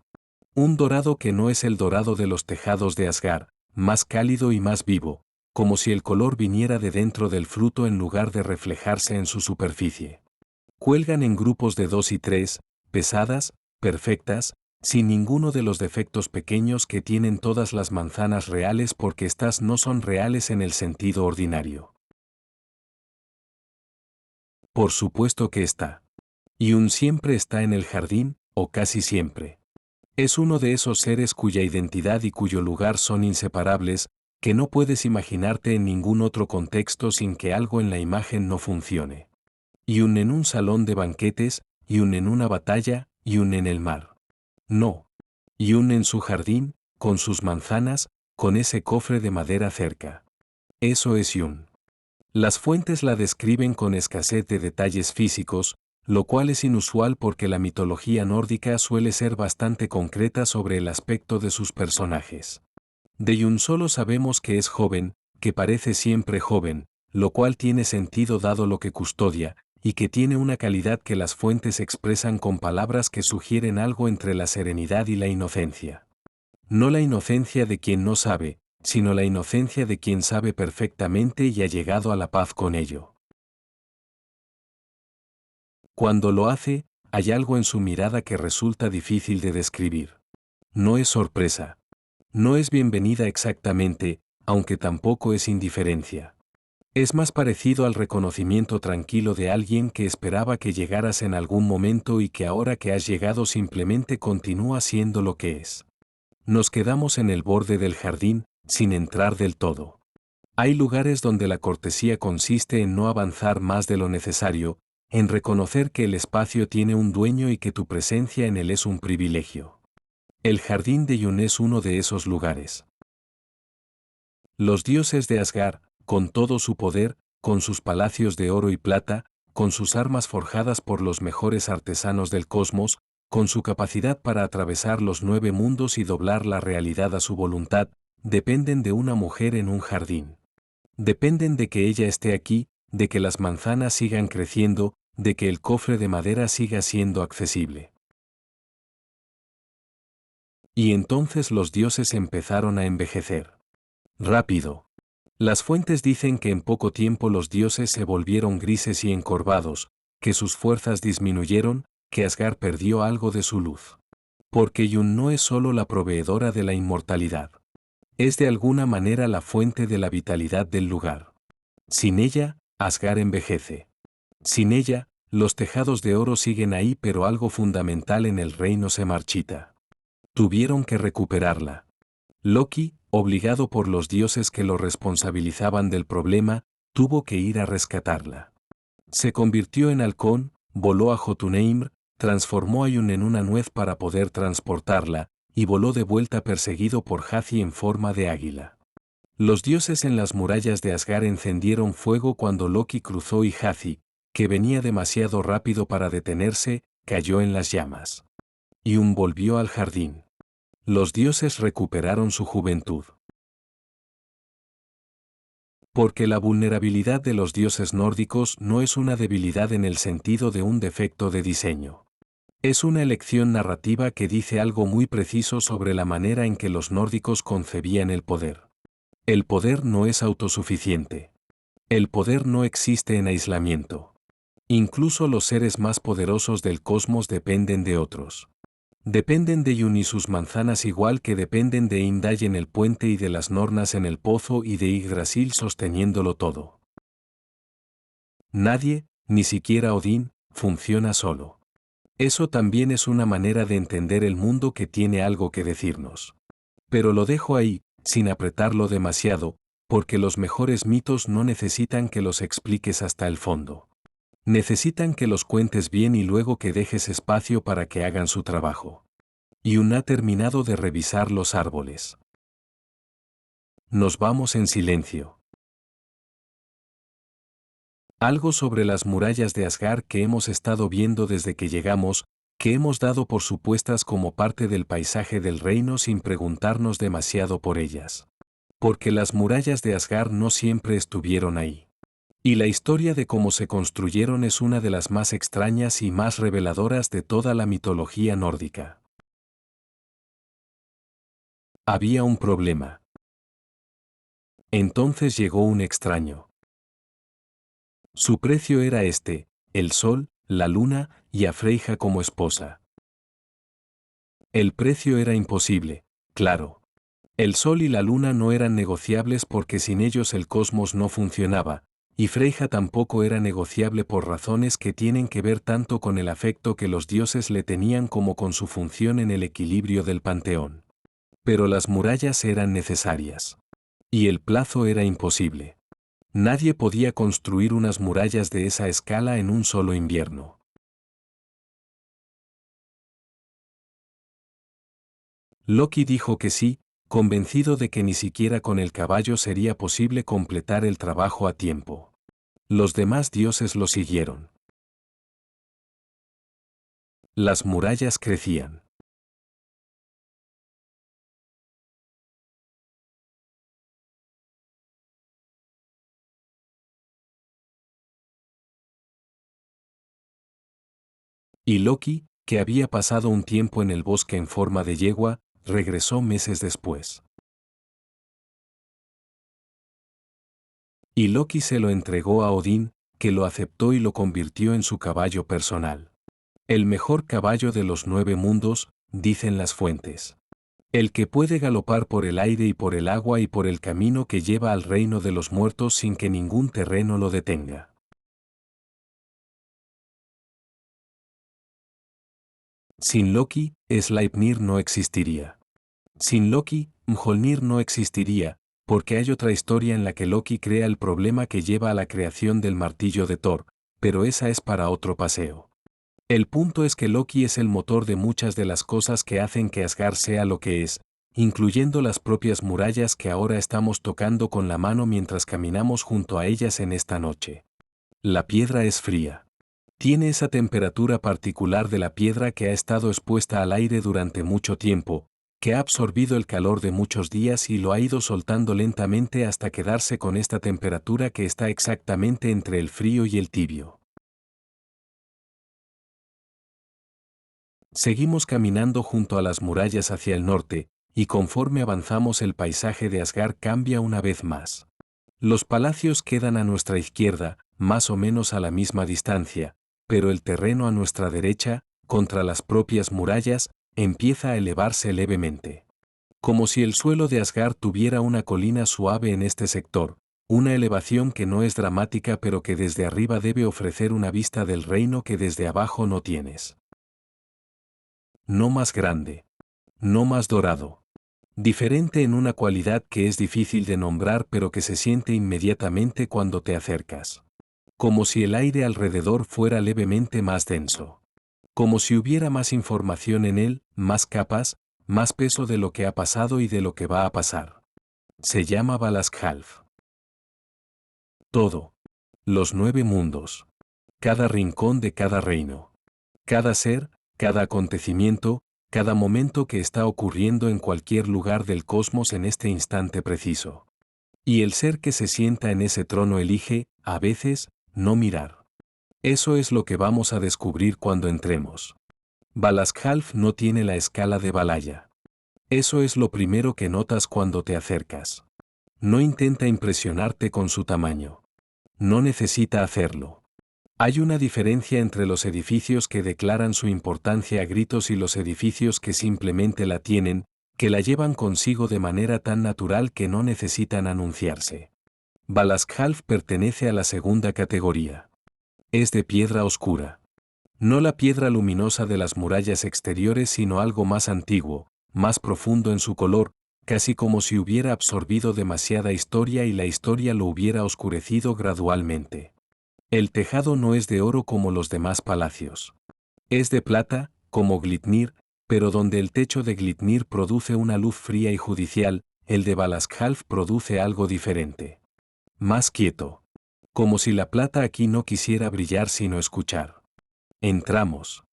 Un dorado que no es el dorado de los tejados de Asgard, más cálido y más vivo, como si el color viniera de dentro del fruto en lugar de reflejarse en su superficie. Cuelgan en grupos de 2 y 3, pesadas, perfectas, sin ninguno de los defectos pequeños que tienen todas las manzanas reales porque estas no son reales en el sentido ordinario. Por supuesto que está. Y un siempre está en el jardín, o casi siempre. Es uno de esos seres cuya identidad y cuyo lugar son inseparables, que no puedes imaginarte en ningún otro contexto sin que algo en la imagen no funcione. Y un en un salón de banquetes, y un en una batalla, y un en el mar. No. Y un en su jardín, con sus manzanas, con ese cofre de madera cerca. Eso es Yun. Las fuentes la describen con escasez de detalles físicos, lo cual es inusual porque la mitología nórdica suele ser bastante concreta sobre el aspecto de sus personajes. De Yun solo sabemos que es joven, que parece siempre joven, lo cual tiene sentido dado lo que custodia, y que tiene una calidad que las fuentes expresan con palabras que sugieren algo entre la serenidad y la inocencia. No la inocencia de quien no sabe, sino la inocencia de quien sabe perfectamente y ha llegado a la paz con ello. Cuando lo hace, hay algo en su mirada que resulta difícil de describir. No es sorpresa. No es bienvenida exactamente, aunque tampoco es indiferencia. Es más parecido al reconocimiento tranquilo de alguien que esperaba que llegaras en algún momento y que ahora que has llegado simplemente continúa siendo lo que es. Nos quedamos en el borde del jardín, sin entrar del todo. Hay lugares donde la cortesía consiste en no avanzar más de lo necesario, en reconocer que el espacio tiene un dueño y que tu presencia en él es un privilegio. El jardín de Yun es uno de esos lugares. Los dioses de Asgard, con todo su poder, con sus palacios de oro y plata, con sus armas forjadas por los mejores artesanos del cosmos, con su capacidad para atravesar los 9 mundos y doblar la realidad a su voluntad, dependen de una mujer en un jardín. Dependen de que ella esté aquí, de que las manzanas sigan creciendo, de que el cofre de madera siga siendo accesible. Y entonces los dioses empezaron a envejecer. Rápido. Las fuentes dicen que en poco tiempo los dioses se volvieron grises y encorvados, que sus fuerzas disminuyeron, que Asgard perdió algo de su luz. Porque Yun no es solo la proveedora de la inmortalidad. Es de alguna manera la fuente de la vitalidad del lugar. Sin ella, Asgard envejece. Sin ella, los tejados de oro siguen ahí pero algo fundamental en el reino se marchita. Tuvieron que recuperarla. Loki, obligado por los dioses que lo responsabilizaban del problema, tuvo que ir a rescatarla. Se convirtió en halcón, voló a Jotunheim, transformó a Yun en una nuez para poder transportarla, y voló de vuelta perseguido por Hathi en forma de águila. Los dioses en las murallas de Asgard encendieron fuego cuando Loki cruzó y Hathi, que venía demasiado rápido para detenerse, cayó en las llamas. Yun volvió al jardín. Los dioses recuperaron su juventud. Porque la vulnerabilidad de los dioses nórdicos no es una debilidad en el sentido de un defecto de diseño. Es una elección narrativa que dice algo muy preciso sobre la manera en que los nórdicos concebían el poder. El poder no es autosuficiente. El poder no existe en aislamiento. Incluso los seres más poderosos del cosmos dependen de otros. Dependen de Yun y sus manzanas igual que dependen de Indai en el puente y de las Nornas en el pozo y de Yggdrasil sosteniéndolo todo. Nadie, ni siquiera Odín, funciona solo. Eso también es una manera de entender el mundo que tiene algo que decirnos. Pero lo dejo ahí, sin apretarlo demasiado, porque los mejores mitos no necesitan que los expliques hasta el fondo. Necesitan que los cuentes bien y luego que dejes espacio para que hagan su trabajo. Yun ha terminado de revisar los árboles. Nos vamos en silencio. Algo sobre las murallas de Asgard que hemos estado viendo desde que llegamos, que hemos dado por supuestas como parte del paisaje del reino sin preguntarnos demasiado por ellas. Porque las murallas de Asgard no siempre estuvieron ahí. Y la historia de cómo se construyeron es una de las más extrañas y más reveladoras de toda la mitología nórdica. Había un problema. Entonces llegó un extraño. Su precio era el sol, la luna y a Freyja como esposa. El precio era imposible, claro. El sol y la luna no eran negociables porque sin ellos el cosmos no funcionaba, y Freyja tampoco era negociable por razones que tienen que ver tanto con el afecto que los dioses le tenían como con su función en el equilibrio del panteón. Pero las murallas eran necesarias. Y el plazo era imposible. Nadie podía construir unas murallas de esa escala en un solo invierno. Loki dijo que sí, convencido de que ni siquiera con el caballo sería posible completar el trabajo a tiempo. Los demás dioses lo siguieron. Las murallas crecían. Y Loki, que había pasado un tiempo en el bosque en forma de yegua, regresó meses después. Y Loki se lo entregó a Odín, que lo aceptó y lo convirtió en su caballo personal. El mejor caballo de los 9 mundos, dicen las fuentes. El que puede galopar por el aire y por el agua y por el camino que lleva al reino de los muertos sin que ningún terreno lo detenga. Sin Loki, Sleipnir no existiría. Sin Loki, Mjolnir no existiría, porque hay otra historia en la que Loki crea el problema que lleva a la creación del martillo de Thor, pero esa es para otro paseo. El punto es que Loki es el motor de muchas de las cosas que hacen que Asgard sea lo que es, incluyendo las propias murallas que ahora estamos tocando con la mano mientras caminamos junto a ellas en esta noche. La piedra es fría. Tiene esa temperatura particular de la piedra que ha estado expuesta al aire durante mucho tiempo, que ha absorbido el calor de muchos días y lo ha ido soltando lentamente hasta quedarse con esta temperatura que está exactamente entre el frío y el tibio. Seguimos caminando junto a las murallas hacia el norte, y conforme avanzamos el paisaje de Asgard cambia una vez más. Los palacios quedan a nuestra izquierda, más o menos a la misma distancia, pero el terreno a nuestra derecha, contra las propias murallas, empieza a elevarse levemente. Como si el suelo de Asgard tuviera una colina suave en este sector, una elevación que no es dramática pero que desde arriba debe ofrecer una vista del reino que desde abajo no tienes. No más grande. No más dorado. Diferente en una cualidad que es difícil de nombrar pero que se siente inmediatamente cuando te acercas. Como si el aire alrededor fuera levemente más denso. Como si hubiera más información en él, más capas, más peso de lo que ha pasado y de lo que va a pasar. Se llama Valaskjalf. Todo. Los 9 mundos. Cada rincón de cada reino. Cada ser, cada acontecimiento, cada momento que está ocurriendo en cualquier lugar del cosmos en este instante preciso. Y el ser que se sienta en ese trono elige, a veces, no mirar. Eso es lo que vamos a descubrir cuando entremos. Valaskjalf no tiene la escala de Valhalla. Eso es lo primero que notas cuando te acercas. No intenta impresionarte con su tamaño. No necesita hacerlo. Hay una diferencia entre los edificios que declaran su importancia a gritos y los edificios que simplemente la tienen, que la llevan consigo de manera tan natural que no necesitan anunciarse. Valaskjalf pertenece a la segunda categoría. Es de piedra oscura. No la piedra luminosa de las murallas exteriores, sino algo más antiguo, más profundo en su color, casi como si hubiera absorbido demasiada historia y la historia lo hubiera oscurecido gradualmente. El tejado no es de oro como los demás palacios. Es de plata, como Glitnir, pero donde el techo de Glitnir produce una luz fría y judicial, el de Valaskjalf produce algo diferente. Más quieto. Como si la plata aquí no quisiera brillar sino escuchar. Entramos.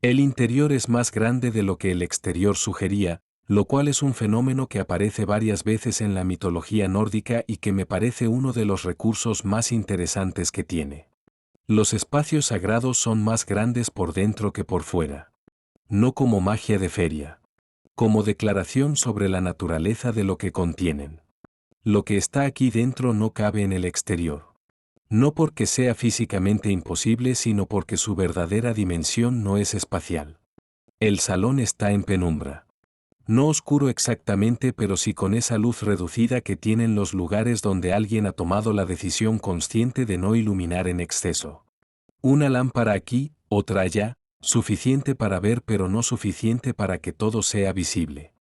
El interior es más grande de lo que el exterior sugería, lo cual es un fenómeno que aparece varias veces en la mitología nórdica y que me parece uno de los recursos más interesantes que tiene. Los espacios sagrados son más grandes por dentro que por fuera. No como magia de feria. Como declaración sobre la naturaleza de lo que contienen. Lo que está aquí dentro no cabe en el exterior. No porque sea físicamente imposible, sino porque su verdadera dimensión no es espacial. El salón está en penumbra. No oscuro exactamente, pero sí con esa luz reducida que tienen los lugares donde alguien ha tomado la decisión consciente de no iluminar en exceso. Una lámpara aquí, otra allá, suficiente para ver pero no suficiente para que todo sea visible.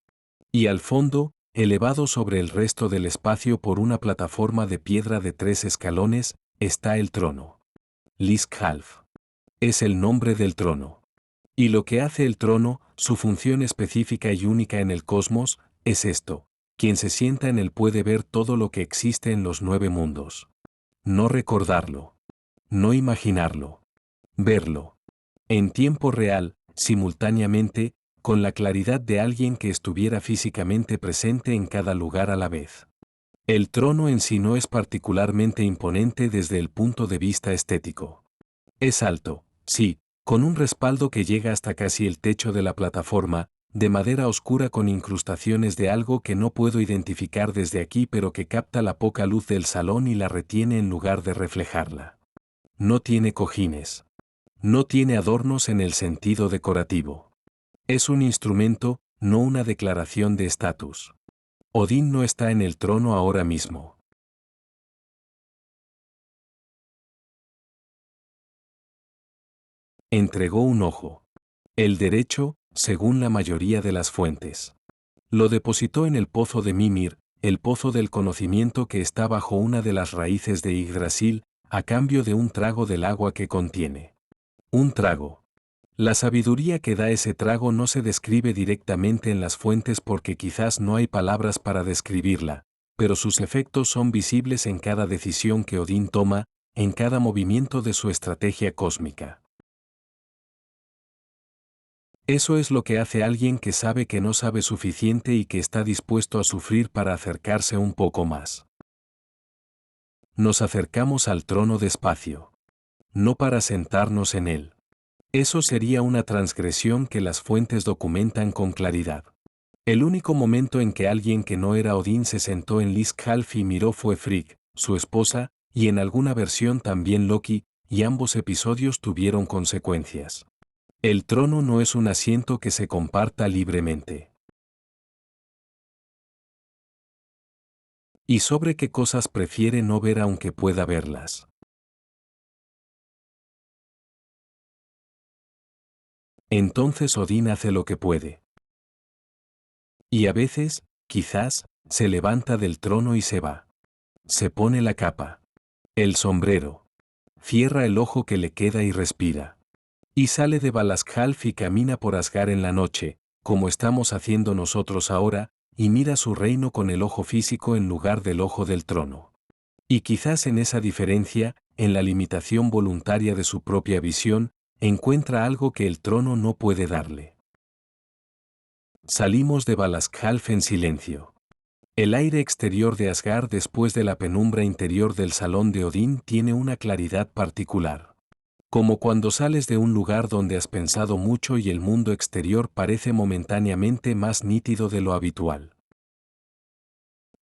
Y al fondo, elevado sobre el resto del espacio por una plataforma de piedra de 3 escalones, está el trono. Lixkhalf. Es el nombre del trono. Y lo que hace el trono, su función específica y única en el cosmos, es esto: quien se sienta en él puede ver todo lo que existe en los 9 mundos. No recordarlo. No imaginarlo. Verlo. En tiempo real, simultáneamente, con la claridad de alguien que estuviera físicamente presente en cada lugar a la vez. El trono en sí no es particularmente imponente desde el punto de vista estético. Es alto, sí, con un respaldo que llega hasta casi el techo de la plataforma, de madera oscura con incrustaciones de algo que no puedo identificar desde aquí pero que capta la poca luz del salón y la retiene en lugar de reflejarla. No tiene cojines. No tiene adornos en el sentido decorativo. Es un instrumento, no una declaración de estatus. Odín no está en el trono ahora mismo. Entregó un ojo. El derecho, según la mayoría de las fuentes. Lo depositó en el pozo de Mimir, el pozo del conocimiento que está bajo una de las raíces de Yggdrasil, a cambio de un trago del agua que contiene. Un trago. La sabiduría que da ese trago no se describe directamente en las fuentes porque quizás no hay palabras para describirla, pero sus efectos son visibles en cada decisión que Odín toma, en cada movimiento de su estrategia cósmica. Eso es lo que hace alguien que sabe que no sabe suficiente y que está dispuesto a sufrir para acercarse un poco más. Nos acercamos al trono despacio. No para sentarnos en él. Eso sería una transgresión que las fuentes documentan con claridad. El único momento en que alguien que no era Odín se sentó en Lixkhalf y miró fue Frigg, su esposa, y en alguna versión también Loki, y ambos episodios tuvieron consecuencias. El trono no es un asiento que se comparta libremente. ¿Y sobre qué cosas prefiere no ver aunque pueda verlas? Entonces Odín hace lo que puede. Y a veces, quizás, se levanta del trono y se va. Se pone la capa. El sombrero. Cierra el ojo que le queda y respira. Y sale de Valaskjalf y camina por Asgard en la noche, como estamos haciendo nosotros ahora, y mira su reino con el ojo físico en lugar del ojo del trono. Y quizás en esa diferencia, en la limitación voluntaria de su propia visión, encuentra algo que el trono no puede darle. Salimos de Valaskjalf en silencio. El aire exterior de Asgard después de la penumbra interior del salón de Odín tiene una claridad particular. Como cuando sales de un lugar donde has pensado mucho y el mundo exterior parece momentáneamente más nítido de lo habitual.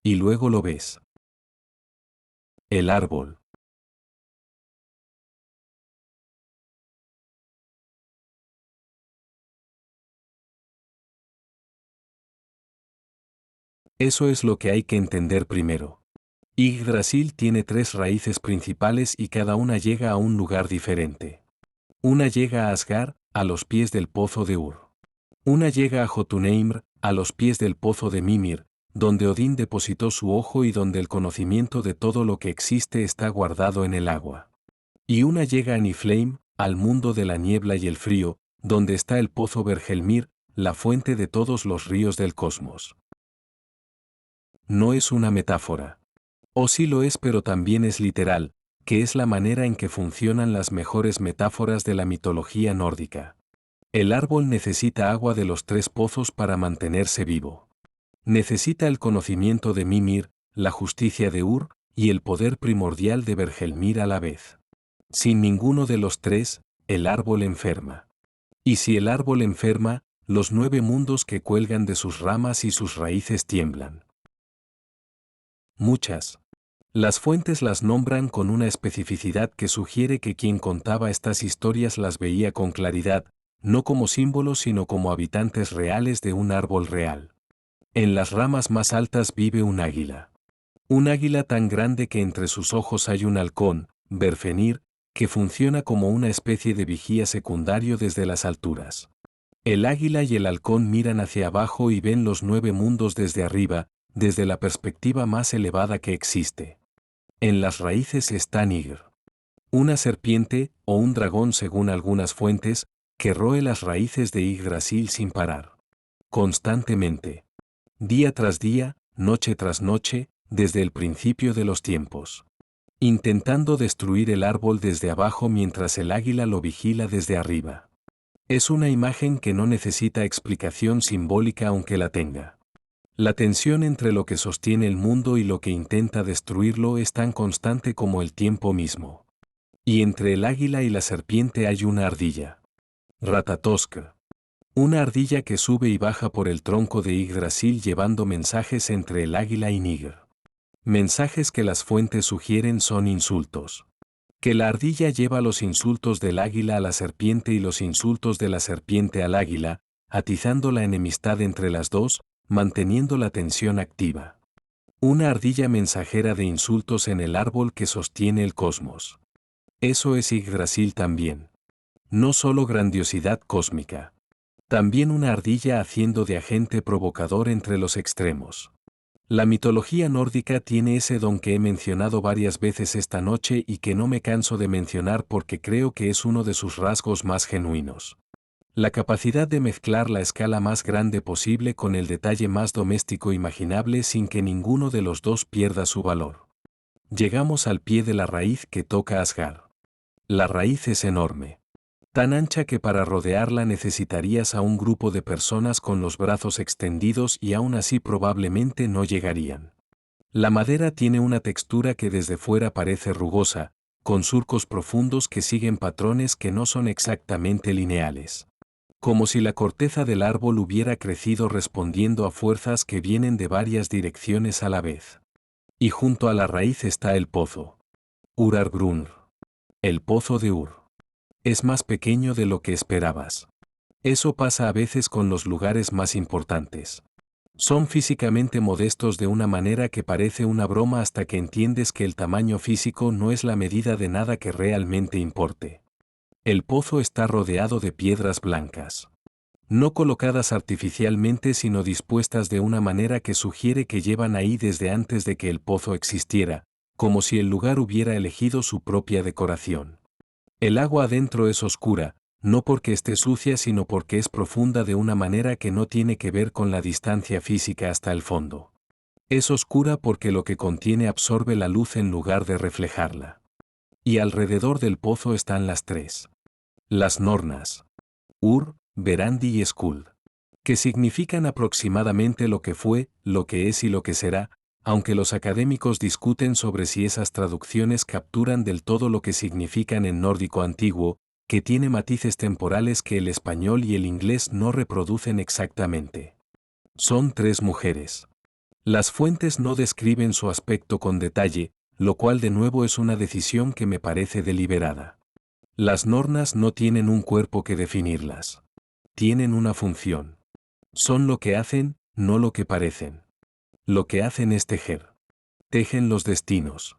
Y luego lo ves. El árbol. Eso es lo que hay que entender primero. Yggdrasil tiene 3 raíces principales y cada una llega a un lugar diferente. Una llega a Asgard, a los pies del pozo de Ur. Una llega a Jotunheimr, a los pies del pozo de Mimir, donde Odín depositó su ojo y donde el conocimiento de todo lo que existe está guardado en el agua. Y una llega a Niflheim, al mundo de la niebla y el frío, donde está el pozo Vergelmir, la fuente de todos los ríos del cosmos. No es una metáfora. O sí lo es, pero también es literal, que es la manera en que funcionan las mejores metáforas de la mitología nórdica. El árbol necesita agua de los 3 pozos para mantenerse vivo. Necesita el conocimiento de Mimir, la justicia de Ur, y el poder primordial de Vergelmir a la vez. Sin ninguno de los 3, el árbol enferma. Y si el árbol enferma, los 9 mundos que cuelgan de sus ramas y sus raíces tiemblan. Muchas. Las fuentes las nombran con una especificidad que sugiere que quien contaba estas historias las veía con claridad, no como símbolos sino como habitantes reales de un árbol real. En las ramas más altas vive un águila. Un águila tan grande que entre sus ojos hay un halcón, Berfenir, que funciona como una especie de vigía secundario desde las alturas. El águila y el halcón miran hacia abajo y ven los 9 mundos desde arriba, desde la perspectiva más elevada que existe. En las raíces está Nigr. Una serpiente, o un dragón según algunas fuentes, que roe las raíces de Yggdrasil sin parar. Constantemente. Día tras día, noche tras noche, desde el principio de los tiempos. Intentando destruir el árbol desde abajo mientras el águila lo vigila desde arriba. Es una imagen que no necesita explicación simbólica aunque la tenga. La tensión entre lo que sostiene el mundo y lo que intenta destruirlo es tan constante como el tiempo mismo. Y entre el águila y la serpiente hay una ardilla. Ratatosk. Una ardilla que sube y baja por el tronco de Yggdrasil llevando mensajes entre el águila y Nigr. Mensajes que las fuentes sugieren son insultos. Que la ardilla lleva los insultos del águila a la serpiente y los insultos de la serpiente al águila, atizando la enemistad entre las dos, manteniendo la tensión activa. Una ardilla mensajera de insultos en el árbol que sostiene el cosmos. Eso es Yggdrasil también. No solo grandiosidad cósmica. También una ardilla haciendo de agente provocador entre los extremos. La mitología nórdica tiene ese don que he mencionado varias veces esta noche y que no me canso de mencionar porque creo que es uno de sus rasgos más genuinos. La capacidad de mezclar la escala más grande posible con el detalle más doméstico imaginable sin que ninguno de los dos pierda su valor. Llegamos al pie de la raíz que toca Asgard. La raíz es enorme. Tan ancha que para rodearla necesitarías a un grupo de personas con los brazos extendidos y aún así probablemente no llegarían. La madera tiene una textura que desde fuera parece rugosa, con surcos profundos que siguen patrones que no son exactamente lineales. Como si la corteza del árbol hubiera crecido respondiendo a fuerzas que vienen de varias direcciones a la vez. Y junto a la raíz está el pozo. Urarbrunn. El pozo de Ur. Es más pequeño de lo que esperabas. Eso pasa a veces con los lugares más importantes. Son físicamente modestos de una manera que parece una broma hasta que entiendes que el tamaño físico no es la medida de nada que realmente importe. El pozo está rodeado de piedras blancas. No colocadas artificialmente sino dispuestas de una manera que sugiere que llevan ahí desde antes de que el pozo existiera, como si el lugar hubiera elegido su propia decoración. El agua adentro es oscura, no porque esté sucia sino porque es profunda de una manera que no tiene que ver con la distancia física hasta el fondo. Es oscura porque lo que contiene absorbe la luz en lugar de reflejarla. Y alrededor del pozo están las 3. Las Nornas. Ur, Verandi y Skuld. Que significan aproximadamente lo que fue, lo que es y lo que será, aunque los académicos discuten sobre si esas traducciones capturan del todo lo que significan en nórdico antiguo, que tiene matices temporales que el español y el inglés no reproducen exactamente. Son 3 mujeres. Las fuentes no describen su aspecto con detalle, lo cual de nuevo es una decisión que me parece deliberada. Las nornas no tienen un cuerpo que definirlas. Tienen una función. Son lo que hacen, no lo que parecen. Lo que hacen es tejer. Tejen los destinos.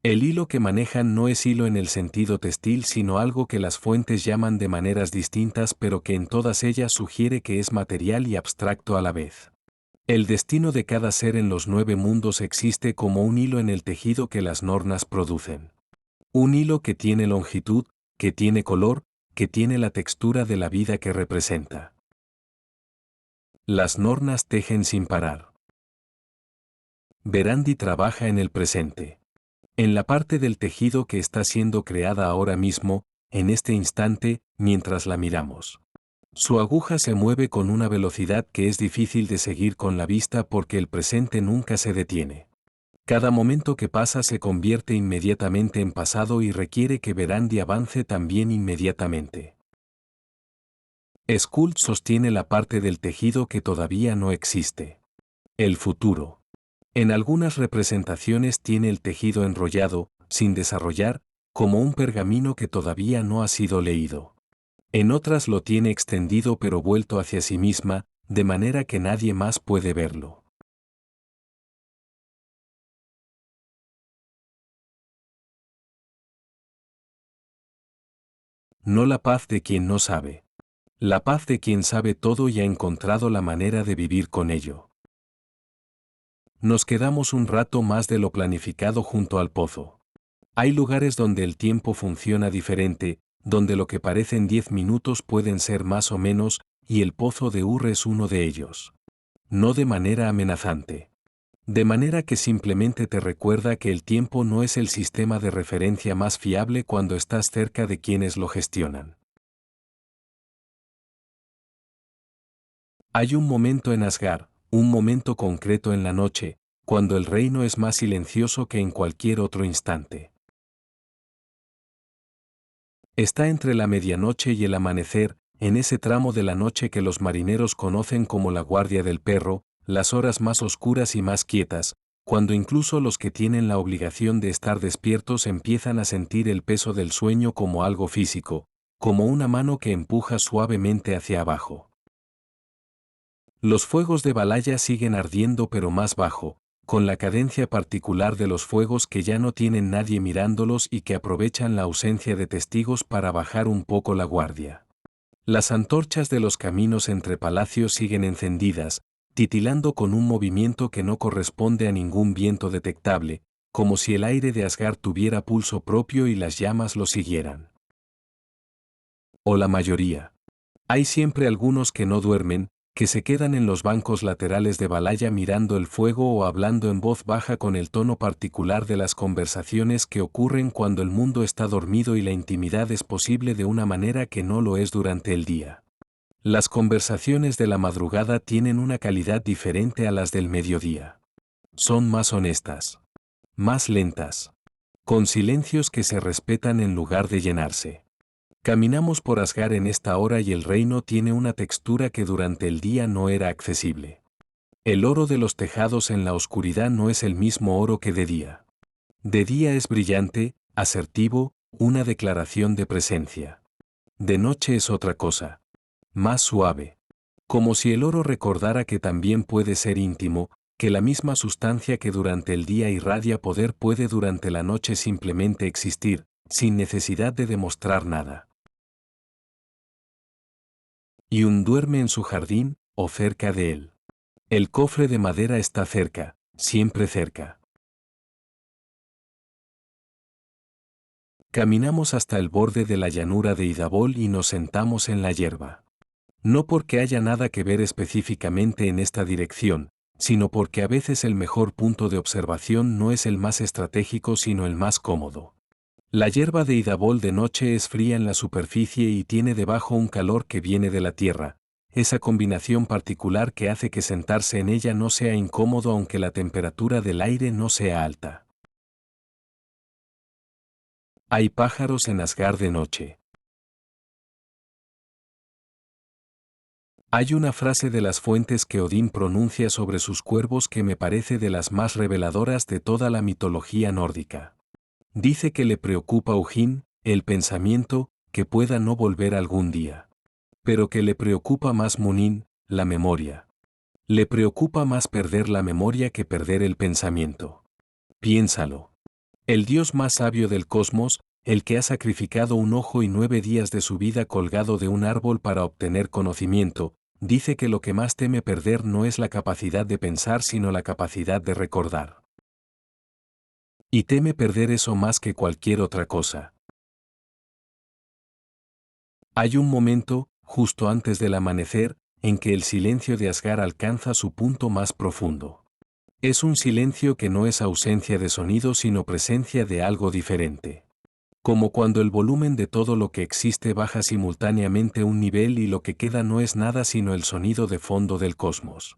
El hilo que manejan no es hilo en el sentido textil, sino algo que las fuentes llaman de maneras distintas, pero que en todas ellas sugiere que es material y abstracto a la vez. El destino de cada ser en los 9 mundos existe como un hilo en el tejido que las nornas producen. Un hilo que tiene longitud, que tiene color, que tiene la textura de la vida que representa. Las nornas tejen sin parar. Verandi trabaja en el presente. En la parte del tejido que está siendo creada ahora mismo, en este instante, mientras la miramos. Su aguja se mueve con una velocidad que es difícil de seguir con la vista porque el presente nunca se detiene. Cada momento que pasa se convierte inmediatamente en pasado y requiere que Verandi avance también inmediatamente. Skuld sostiene la parte del tejido que todavía no existe. El futuro. En algunas representaciones tiene el tejido enrollado, sin desarrollar, como un pergamino que todavía no ha sido leído. En otras lo tiene extendido pero vuelto hacia sí misma, de manera que nadie más puede verlo. No la paz de quien no sabe. La paz de quien sabe todo y ha encontrado la manera de vivir con ello. Nos quedamos un rato más de lo planificado junto al pozo. Hay lugares donde el tiempo funciona diferente, donde lo que parecen 10 minutos pueden ser más o menos, y el pozo de Ur es uno de ellos. No de manera amenazante. De manera que simplemente te recuerda que el tiempo no es el sistema de referencia más fiable cuando estás cerca de quienes lo gestionan. Hay un momento en Asgard, un momento concreto en la noche, cuando el reino es más silencioso que en cualquier otro instante. Está entre la medianoche y el amanecer, en ese tramo de la noche que los marineros conocen como la guardia del perro, las horas más oscuras y más quietas, cuando incluso los que tienen la obligación de estar despiertos empiezan a sentir el peso del sueño como algo físico, como una mano que empuja suavemente hacia abajo. Los fuegos de Valhalla siguen ardiendo pero más bajo, con la cadencia particular de los fuegos que ya no tienen nadie mirándolos y que aprovechan la ausencia de testigos para bajar un poco la guardia. Las antorchas de los caminos entre palacios siguen encendidas, titilando con un movimiento que no corresponde a ningún viento detectable, como si el aire de Asgard tuviera pulso propio y las llamas lo siguieran. O la mayoría. Hay siempre algunos que no duermen, que se quedan en los bancos laterales de Valhalla mirando el fuego o hablando en voz baja con el tono particular de las conversaciones que ocurren cuando el mundo está dormido y la intimidad es posible de una manera que no lo es durante el día. Las conversaciones de la madrugada tienen una calidad diferente a las del mediodía. Son más honestas, más lentas, con silencios que se respetan en lugar de llenarse. Caminamos por Asgard en esta hora y el reino tiene una textura que durante el día no era accesible. El oro de los tejados en la oscuridad no es el mismo oro que de día. De día es brillante, asertivo, una declaración de presencia. De noche es otra cosa. Más suave. Como si el oro recordara que también puede ser íntimo, que la misma sustancia que durante el día irradia poder puede durante la noche simplemente existir, sin necesidad de demostrar nada. Y un duerme en su jardín, o cerca de él. El cofre de madera está cerca, siempre cerca. Caminamos hasta el borde de la llanura de Idabol y nos sentamos en la hierba. No porque haya nada que ver específicamente en esta dirección, sino porque a veces el mejor punto de observación no es el más estratégico sino el más cómodo. La hierba de Idabol de noche es fría en la superficie y tiene debajo un calor que viene de la tierra, esa combinación particular que hace que sentarse en ella no sea incómodo aunque la temperatura del aire no sea alta. Hay pájaros en Asgard de noche. Hay una frase de las fuentes que Odín pronuncia sobre sus cuervos que me parece de las más reveladoras de toda la mitología nórdica. Dice que le preocupa a Hugin, el pensamiento, que pueda no volver algún día. Pero que le preocupa más Munin, la memoria. Le preocupa más perder la memoria que perder el pensamiento. Piénsalo. El Dios más sabio del cosmos, el que ha sacrificado un ojo y 9 días de su vida colgado de un árbol para obtener conocimiento, dice que lo que más teme perder no es la capacidad de pensar sino la capacidad de recordar. Y teme perder eso más que cualquier otra cosa. Hay un momento, justo antes del amanecer, en que el silencio de Asgard alcanza su punto más profundo. Es un silencio que no es ausencia de sonido sino presencia de algo diferente. Como cuando el volumen de todo lo que existe baja simultáneamente un nivel y lo que queda no es nada sino el sonido de fondo del cosmos.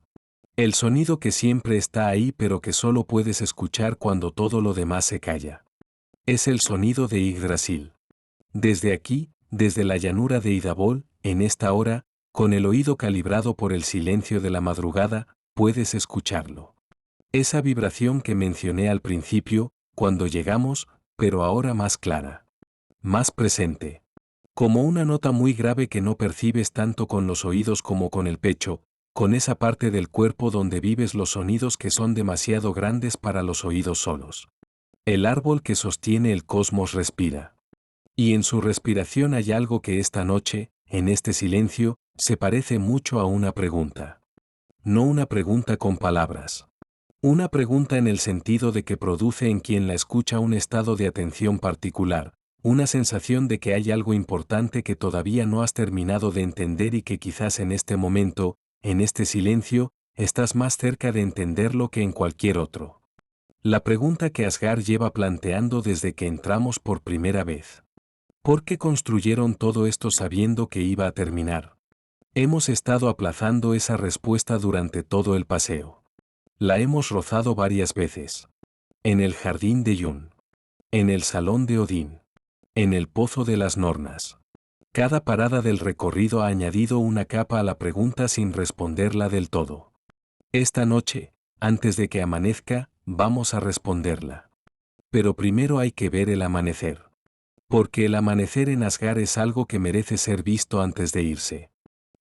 El sonido que siempre está ahí pero que solo puedes escuchar cuando todo lo demás se calla. Es el sonido de Yggdrasil. Desde aquí, desde la llanura de Idabol, en esta hora, con el oído calibrado por el silencio de la madrugada, puedes escucharlo. Esa vibración que mencioné al principio, cuando llegamos, pero ahora más clara. Más presente. Como una nota muy grave que no percibes tanto con los oídos como con el pecho, con esa parte del cuerpo donde vives los sonidos que son demasiado grandes para los oídos solos. El árbol que sostiene el cosmos respira. Y en su respiración hay algo que esta noche, en este silencio, se parece mucho a una pregunta. No una pregunta con palabras. Una pregunta en el sentido de que produce en quien la escucha un estado de atención particular, una sensación de que hay algo importante que todavía no has terminado de entender y que quizás en este momento, en este silencio, estás más cerca de entenderlo que en cualquier otro. La pregunta que Asgard lleva planteando desde que entramos por primera vez. ¿Por qué construyeron todo esto sabiendo que iba a terminar? Hemos estado aplazando esa respuesta durante todo el paseo. La hemos rozado varias veces. En el jardín de Yun. En el salón de Odín. En el pozo de las Nornas. Cada parada del recorrido ha añadido una capa a la pregunta sin responderla del todo. Esta noche, antes de que amanezca, vamos a responderla. Pero primero hay que ver el amanecer. Porque el amanecer en Asgard es algo que merece ser visto antes de irse.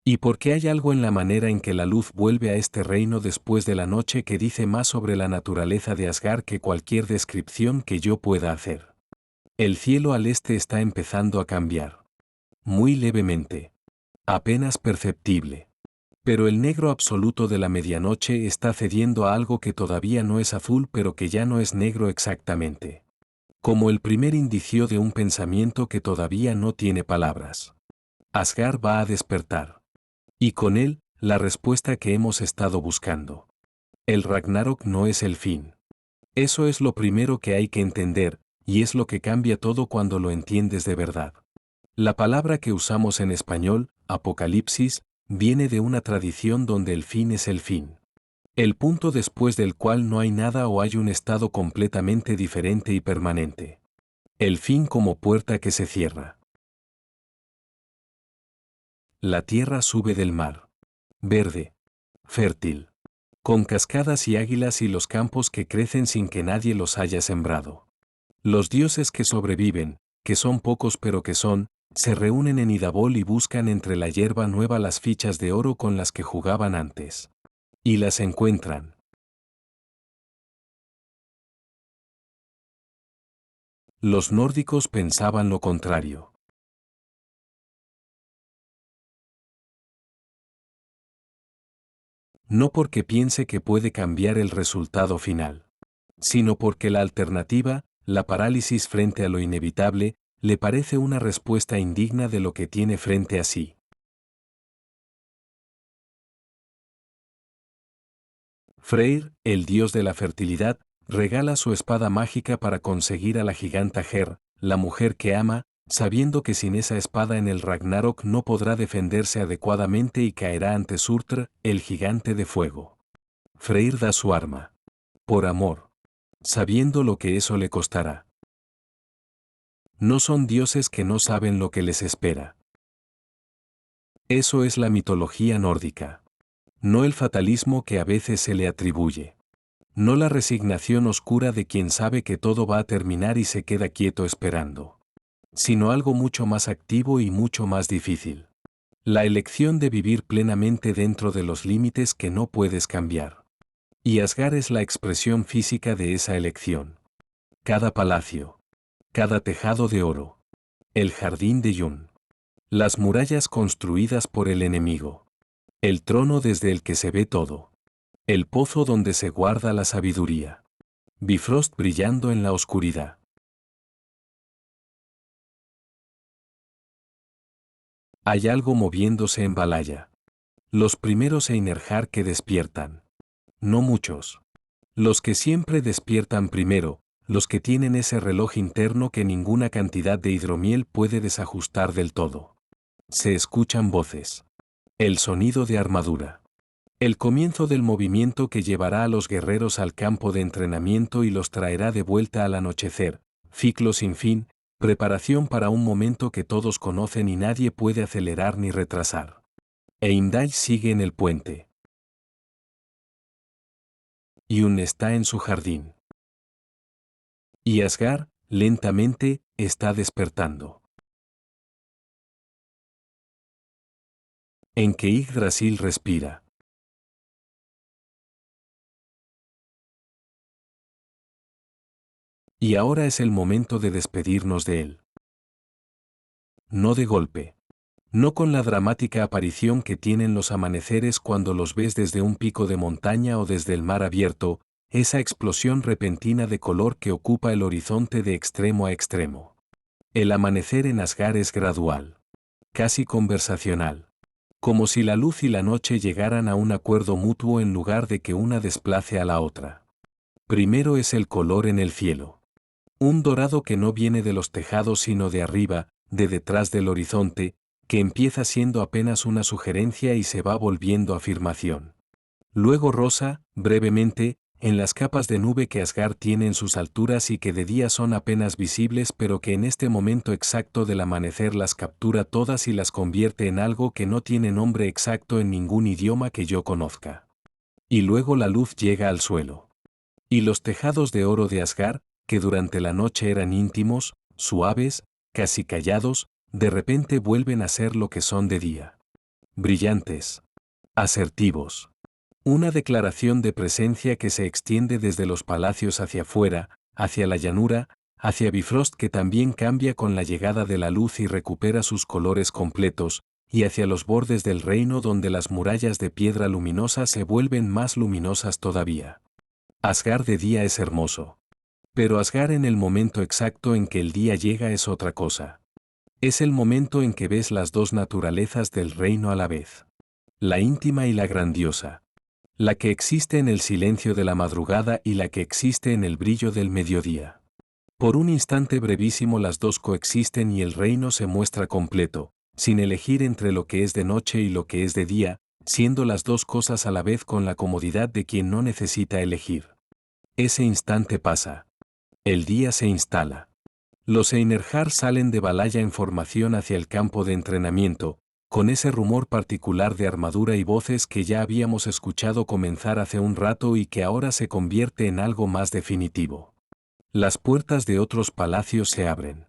Y porque hay algo en la manera en que la luz vuelve a este reino después de la noche que dice más sobre la naturaleza de Asgard que cualquier descripción que yo pueda hacer. El cielo al este está empezando a cambiar. Muy levemente. Apenas perceptible. Pero el negro absoluto de la medianoche está cediendo a algo que todavía no es azul pero que ya no es negro exactamente. Como el primer indicio de un pensamiento que todavía no tiene palabras. Asgard va a despertar. Y con él, la respuesta que hemos estado buscando. El Ragnarok no es el fin. Eso es lo primero que hay que entender, y es lo que cambia todo cuando lo entiendes de verdad. La palabra que usamos en español, apocalipsis, viene de una tradición donde el fin es el fin. El punto después del cual no hay nada o hay un estado completamente diferente y permanente. El fin como puerta que se cierra. La tierra sube del mar. Verde. Fértil. Con cascadas y águilas y los campos que crecen sin que nadie los haya sembrado. Los dioses que sobreviven, que son pocos pero que son, se reúnen en Idabol y buscan entre la hierba nueva las fichas de oro con las que jugaban antes. Y las encuentran. Los nórdicos pensaban lo contrario. No porque piense que puede cambiar el resultado final, sino porque la alternativa, la parálisis frente a lo inevitable, le parece una respuesta indigna de lo que tiene frente a sí. Freyr, el dios de la fertilidad, regala su espada mágica para conseguir a la giganta Her, la mujer que ama, sabiendo que sin esa espada en el Ragnarok no podrá defenderse adecuadamente y caerá ante Surtr, el gigante de fuego. Freyr da su arma. Por amor. Sabiendo lo que eso le costará. No son dioses que no saben lo que les espera. Eso es la mitología nórdica. No el fatalismo que a veces se le atribuye. No la resignación oscura de quien sabe que todo va a terminar y se queda quieto esperando. Sino algo mucho más activo y mucho más difícil. La elección de vivir plenamente dentro de los límites que no puedes cambiar. Y Asgard es la expresión física de esa elección. Cada palacio. Cada tejado de oro. El jardín de Yun. Las murallas construidas por el enemigo. El trono desde el que se ve todo. El pozo donde se guarda la sabiduría. Bifrost brillando en la oscuridad. Hay algo moviéndose en Valhalla. Los primeros Einherjar que despiertan. No muchos. Los que siempre despiertan primero, los que tienen ese reloj interno que ninguna cantidad de hidromiel puede desajustar del todo. Se escuchan voces. El sonido de armadura. El comienzo del movimiento que llevará a los guerreros al campo de entrenamiento y los traerá de vuelta al anochecer, ciclo sin fin, preparación para un momento que todos conocen y nadie puede acelerar ni retrasar. Heimdall sigue en el puente. Yun está en su jardín. Y Asgard, lentamente, está despertando. En que Yggdrasil respira. Y ahora es el momento de despedirnos de él. No de golpe. No con la dramática aparición que tienen los amaneceres cuando los ves desde un pico de montaña o desde el mar abierto, esa explosión repentina de color que ocupa el horizonte de extremo a extremo. El amanecer en Asgard es gradual. Casi conversacional. Como si la luz y la noche llegaran a un acuerdo mutuo en lugar de que una desplace a la otra. Primero es el color en el cielo. Un dorado que no viene de los tejados sino de arriba, de detrás del horizonte, que empieza siendo apenas una sugerencia y se va volviendo afirmación. Luego rosa, brevemente, en las capas de nube que Asgard tiene en sus alturas y que de día son apenas visibles pero que en este momento exacto del amanecer las captura todas y las convierte en algo que no tiene nombre exacto en ningún idioma que yo conozca. Y luego la luz llega al suelo. Y los tejados de oro de Asgard, que durante la noche eran íntimos, suaves, casi callados, de repente vuelven a ser lo que son de día. Brillantes. Asertivos. Una declaración de presencia que se extiende desde los palacios hacia afuera, hacia la llanura, hacia Bifrost que también cambia con la llegada de la luz y recupera sus colores completos, y hacia los bordes del reino donde las murallas de piedra luminosa se vuelven más luminosas todavía. Asgard de día es hermoso. Pero Asgard en el momento exacto en que el día llega es otra cosa. Es el momento en que ves las dos naturalezas del reino a la vez. La íntima y la grandiosa. La que existe en el silencio de la madrugada y la que existe en el brillo del mediodía. Por un instante brevísimo las dos coexisten y el reino se muestra completo, sin elegir entre lo que es de noche y lo que es de día, siendo las dos cosas a la vez con la comodidad de quien no necesita elegir. Ese instante pasa. El día se instala. Los Einherjar salen de Valhalla en formación hacia el campo de entrenamiento, con ese rumor particular de armadura y voces que ya habíamos escuchado comenzar hace un rato y que ahora se convierte en algo más definitivo. Las puertas de otros palacios se abren.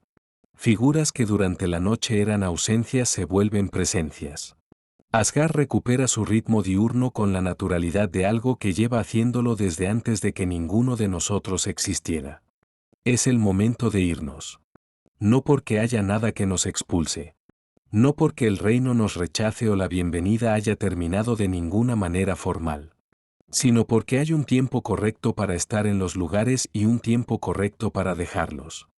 Figuras que durante la noche eran ausencias se vuelven presencias. Asgard recupera su ritmo diurno con la naturalidad de algo que lleva haciéndolo desde antes de que ninguno de nosotros existiera. Es el momento de irnos. No porque haya nada que nos expulse. No porque el reino nos rechace o la bienvenida haya terminado de ninguna manera formal. Sino porque hay un tiempo correcto para estar en los lugares y un tiempo correcto para dejarlos.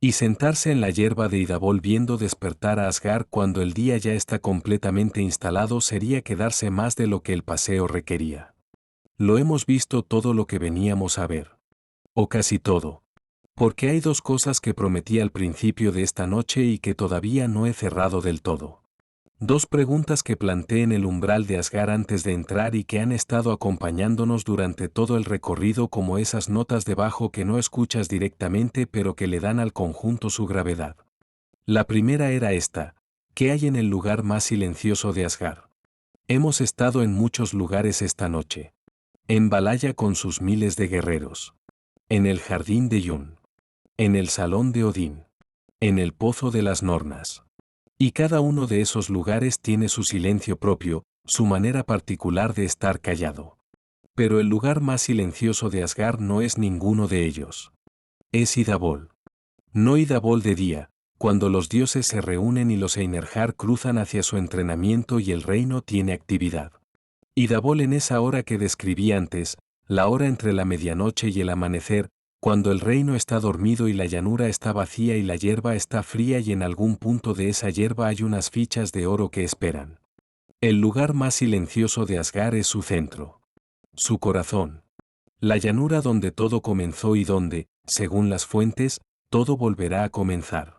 Y sentarse en la hierba de Idabol viendo despertar a Asgard cuando el día ya está completamente instalado sería quedarse más de lo que el paseo requería. Lo hemos visto todo lo que veníamos a ver. O casi todo. Porque hay dos cosas que prometí al principio de esta noche y que todavía no he cerrado del todo. Dos preguntas que planteé en el umbral de Asgard antes de entrar y que han estado acompañándonos durante todo el recorrido como esas notas de bajo que no escuchas directamente pero que le dan al conjunto su gravedad. La primera era esta: ¿Qué hay en el lugar más silencioso de Asgard? Hemos estado en muchos lugares esta noche. En Valhalla con sus miles de guerreros. En el jardín de Yun. En el salón de Odín. En el pozo de las Nornas. Y cada uno de esos lugares tiene su silencio propio, su manera particular de estar callado. Pero el lugar más silencioso de Asgard no es ninguno de ellos. Es Idabol. No Idabol de día, cuando los dioses se reúnen y los Einherjar cruzan hacia su entrenamiento y el reino tiene actividad. Idabol en esa hora que describí antes, la hora entre la medianoche y el amanecer, cuando el reino está dormido y la llanura está vacía y la hierba está fría y en algún punto de esa hierba hay unas fichas de oro que esperan. El lugar más silencioso de Asgard es su centro. Su corazón. La llanura donde todo comenzó y donde, según las fuentes, todo volverá a comenzar.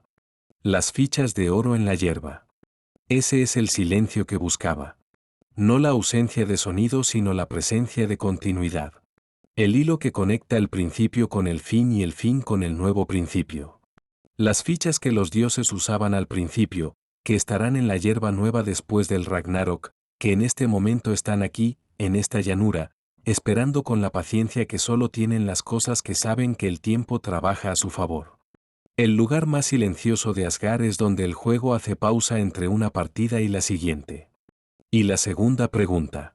Las fichas de oro en la hierba. Ese es el silencio que buscaba. No la ausencia de sonido sino la presencia de continuidad. El hilo que conecta el principio con el fin y el fin con el nuevo principio. Las fichas que los dioses usaban al principio, que estarán en la hierba nueva después del Ragnarok, que en este momento están aquí, en esta llanura, esperando con la paciencia que solo tienen las cosas que saben que el tiempo trabaja a su favor. El lugar más silencioso de Asgard es donde el juego hace pausa entre una partida y la siguiente. Y la segunda pregunta.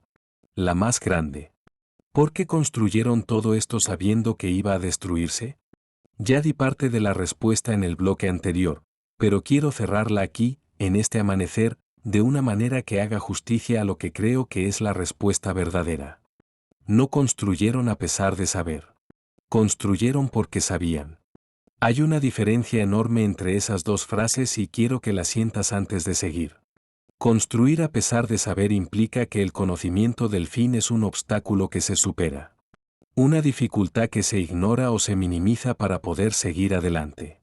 La más grande. ¿Por qué construyeron todo esto sabiendo que iba a destruirse? Ya di parte de la respuesta en el bloque anterior, pero quiero cerrarla aquí, en este amanecer, de una manera que haga justicia a lo que creo que es la respuesta verdadera. No construyeron a pesar de saber. Construyeron porque sabían. Hay una diferencia enorme entre esas dos frases y quiero que la sientas antes de seguir. Construir a pesar de saber implica que el conocimiento del fin es un obstáculo que se supera. Una dificultad que se ignora o se minimiza para poder seguir adelante.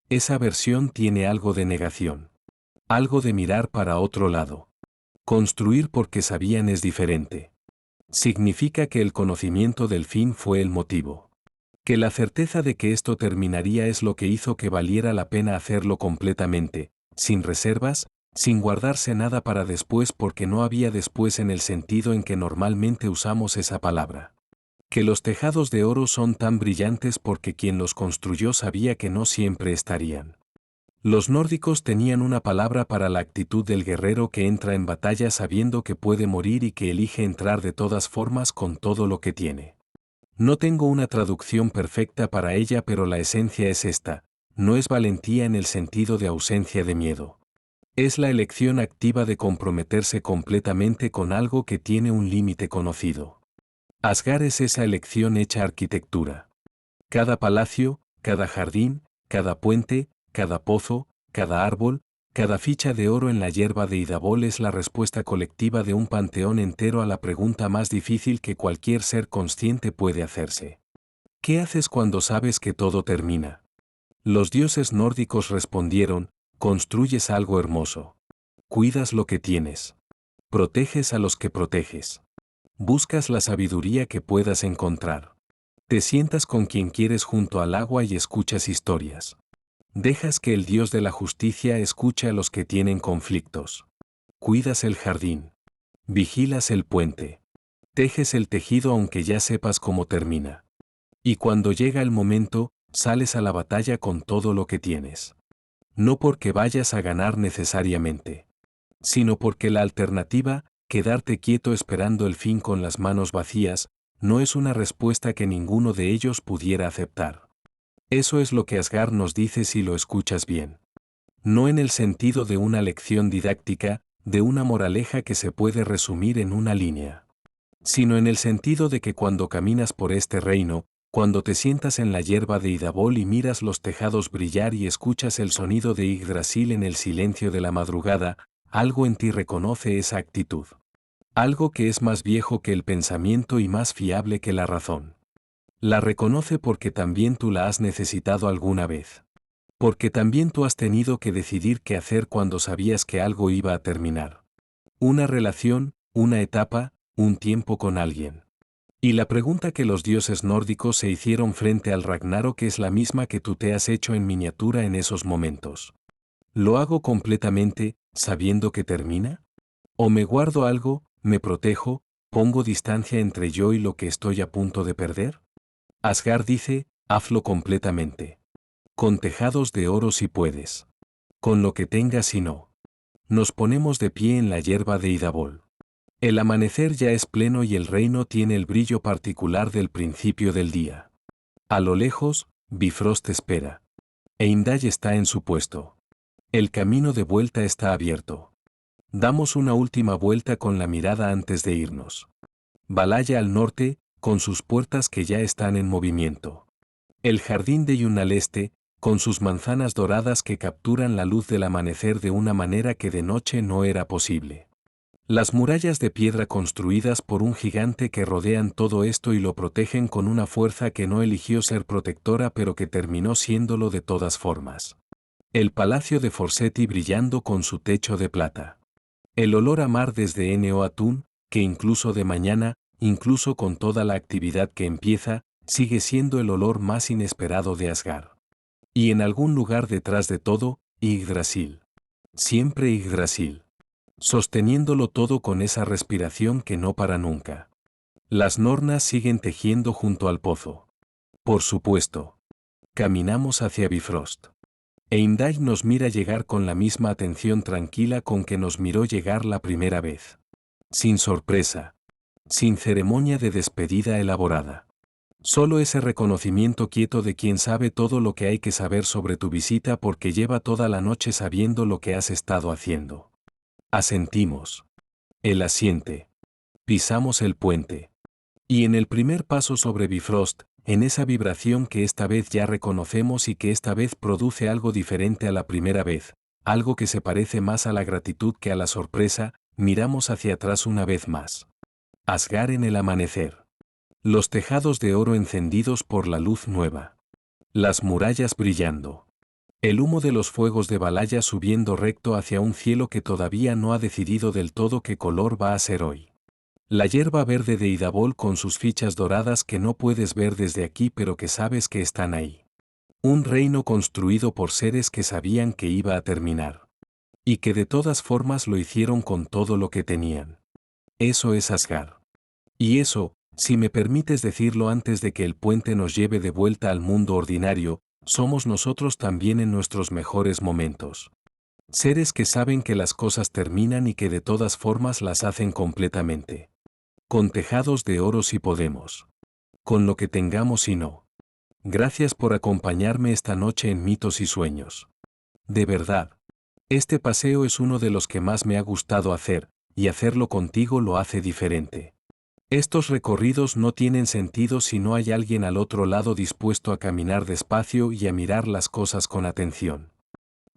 Esa versión tiene algo de negación. Algo de mirar para otro lado. Construir porque sabían es diferente. Significa que el conocimiento del fin fue el motivo. Que la certeza de que esto terminaría es lo que hizo que valiera la pena hacerlo completamente, sin reservas, sin guardarse nada para después porque no había después en el sentido en que normalmente usamos esa palabra. Que los tejados de oro son tan brillantes porque quien los construyó sabía que no siempre estarían. Los nórdicos tenían una palabra para la actitud del guerrero que entra en batalla sabiendo que puede morir y que elige entrar de todas formas con todo lo que tiene. No tengo una traducción perfecta para ella, pero la esencia es esta: no es valentía en el sentido de ausencia de miedo. Es la elección activa de comprometerse completamente con algo que tiene un límite conocido. Asgard es esa elección hecha arquitectura. Cada palacio, cada jardín, cada puente, cada pozo, cada árbol, cada ficha de oro en la hierba de Idabol es la respuesta colectiva de un panteón entero a la pregunta más difícil que cualquier ser consciente puede hacerse. ¿Qué haces cuando sabes que todo termina? Los dioses nórdicos respondieron: construyes algo hermoso. Cuidas lo que tienes. Proteges a los que proteges. Buscas la sabiduría que puedas encontrar. Te sientas con quien quieres junto al agua y escuchas historias. Dejas que el Dios de la justicia escuche a los que tienen conflictos. Cuidas el jardín. Vigilas el puente. Tejes el tejido aunque ya sepas cómo termina. Y cuando llega el momento, sales a la batalla con todo lo que tienes. No porque vayas a ganar necesariamente, sino porque la alternativa, quedarte quieto esperando el fin con las manos vacías, no es una respuesta que ninguno de ellos pudiera aceptar. Eso es lo que Asgard nos dice si lo escuchas bien. No en el sentido de una lección didáctica, de una moraleja que se puede resumir en una línea, sino en el sentido de que cuando caminas por este reino, cuando te sientas en la hierba de Idabol y miras los tejados brillar y escuchas el sonido de Yggdrasil en el silencio de la madrugada, algo en ti reconoce esa actitud. Algo que es más viejo que el pensamiento y más fiable que la razón. La reconoce porque también tú la has necesitado alguna vez. Porque también tú has tenido que decidir qué hacer cuando sabías que algo iba a terminar. Una relación, una etapa, un tiempo con alguien. Y la pregunta que los dioses nórdicos se hicieron frente al Ragnarok es la misma que tú te has hecho en miniatura en esos momentos. ¿Lo hago completamente, sabiendo que termina? ¿O me guardo algo, me protejo, pongo distancia entre yo y lo que estoy a punto de perder? Asgard dice, hazlo completamente. Con tejados de oro si puedes. Con lo que tengas si no. Nos ponemos de pie en la hierba de Idabol. El amanecer ya es pleno y el reino tiene el brillo particular del principio del día. A lo lejos, Bifrost espera. Heimdall está en su puesto. El camino de vuelta está abierto. Damos una última vuelta con la mirada antes de irnos. Valhalla al norte, con sus puertas que ya están en movimiento. El jardín de Yun al este, con sus manzanas doradas que capturan la luz del amanecer de una manera que de noche no era posible. Las murallas de piedra construidas por un gigante que rodean todo esto y lo protegen con una fuerza que no eligió ser protectora pero que terminó siéndolo de todas formas. El palacio de Forseti brillando con su techo de plata. El olor a mar desde Ene-Atún, que incluso de mañana, incluso con toda la actividad que empieza, sigue siendo el olor más inesperado de Asgard. Y en algún lugar detrás de todo, Yggdrasil. Siempre Yggdrasil. Sosteniéndolo todo con esa respiración que no para nunca. Las nornas siguen tejiendo junto al pozo. Por supuesto. Caminamos hacia Bifrost. Heimdall nos mira llegar con la misma atención tranquila con que nos miró llegar la primera vez. Sin sorpresa. Sin ceremonia de despedida elaborada. Solo ese reconocimiento quieto de quien sabe todo lo que hay que saber sobre tu visita porque lleva toda la noche sabiendo lo que has estado haciendo. Asentimos. Él asiente. Pisamos el puente. Y en el primer paso sobre Bifrost, en esa vibración que esta vez ya reconocemos y que esta vez produce algo diferente a la primera vez, algo que se parece más a la gratitud que a la sorpresa, miramos hacia atrás una vez más. Asgard en el amanecer. Los tejados de oro encendidos por la luz nueva. Las murallas brillando. El humo de los fuegos de Valhalla subiendo recto hacia un cielo que todavía no ha decidido del todo qué color va a ser hoy. La hierba verde de Idabol con sus fichas doradas que no puedes ver desde aquí pero que sabes que están ahí. Un reino construido por seres que sabían que iba a terminar. Y que de todas formas lo hicieron con todo lo que tenían. Eso es Asgard. Y eso, si me permites decirlo antes de que el puente nos lleve de vuelta al mundo ordinario, somos nosotros también en nuestros mejores momentos. Seres que saben que las cosas terminan y que de todas formas las hacen completamente. Con tejados de oro si podemos. Con lo que tengamos y no. Gracias por acompañarme esta noche en Mitos y Sueños. De verdad. Este paseo es uno de los que más me ha gustado hacer, y hacerlo contigo lo hace diferente. Estos recorridos no tienen sentido si no hay alguien al otro lado dispuesto a caminar despacio y a mirar las cosas con atención.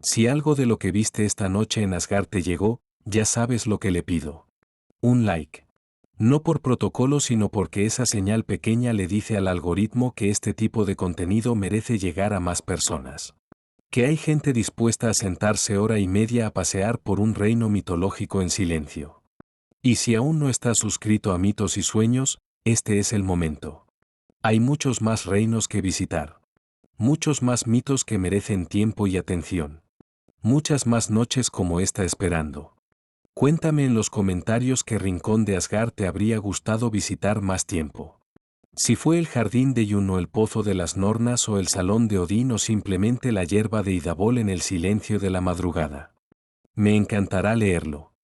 Si algo de lo que viste esta noche en Asgard te llegó, ya sabes lo que le pido. Un like. No por protocolo sino porque esa señal pequeña le dice al algoritmo que este tipo de contenido merece llegar a más personas. Que hay gente dispuesta a sentarse hora y media a pasear por un reino mitológico en silencio. Y si aún no estás suscrito a Mitos y Sueños, este es el momento. Hay muchos más reinos que visitar. Muchos más mitos que merecen tiempo y atención. Muchas más noches como esta esperando. Cuéntame en los comentarios qué rincón de Asgard te habría gustado visitar más tiempo. Si fue el jardín de Yun o el pozo de las Nornas o el salón de Odín o simplemente la hierba de Idabol en el silencio de la madrugada. Me encantará leerlo.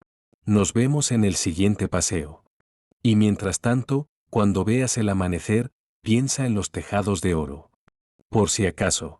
Nos vemos en el siguiente paseo. Y mientras tanto, cuando veas el amanecer, piensa en los tejados de oro. Por si acaso.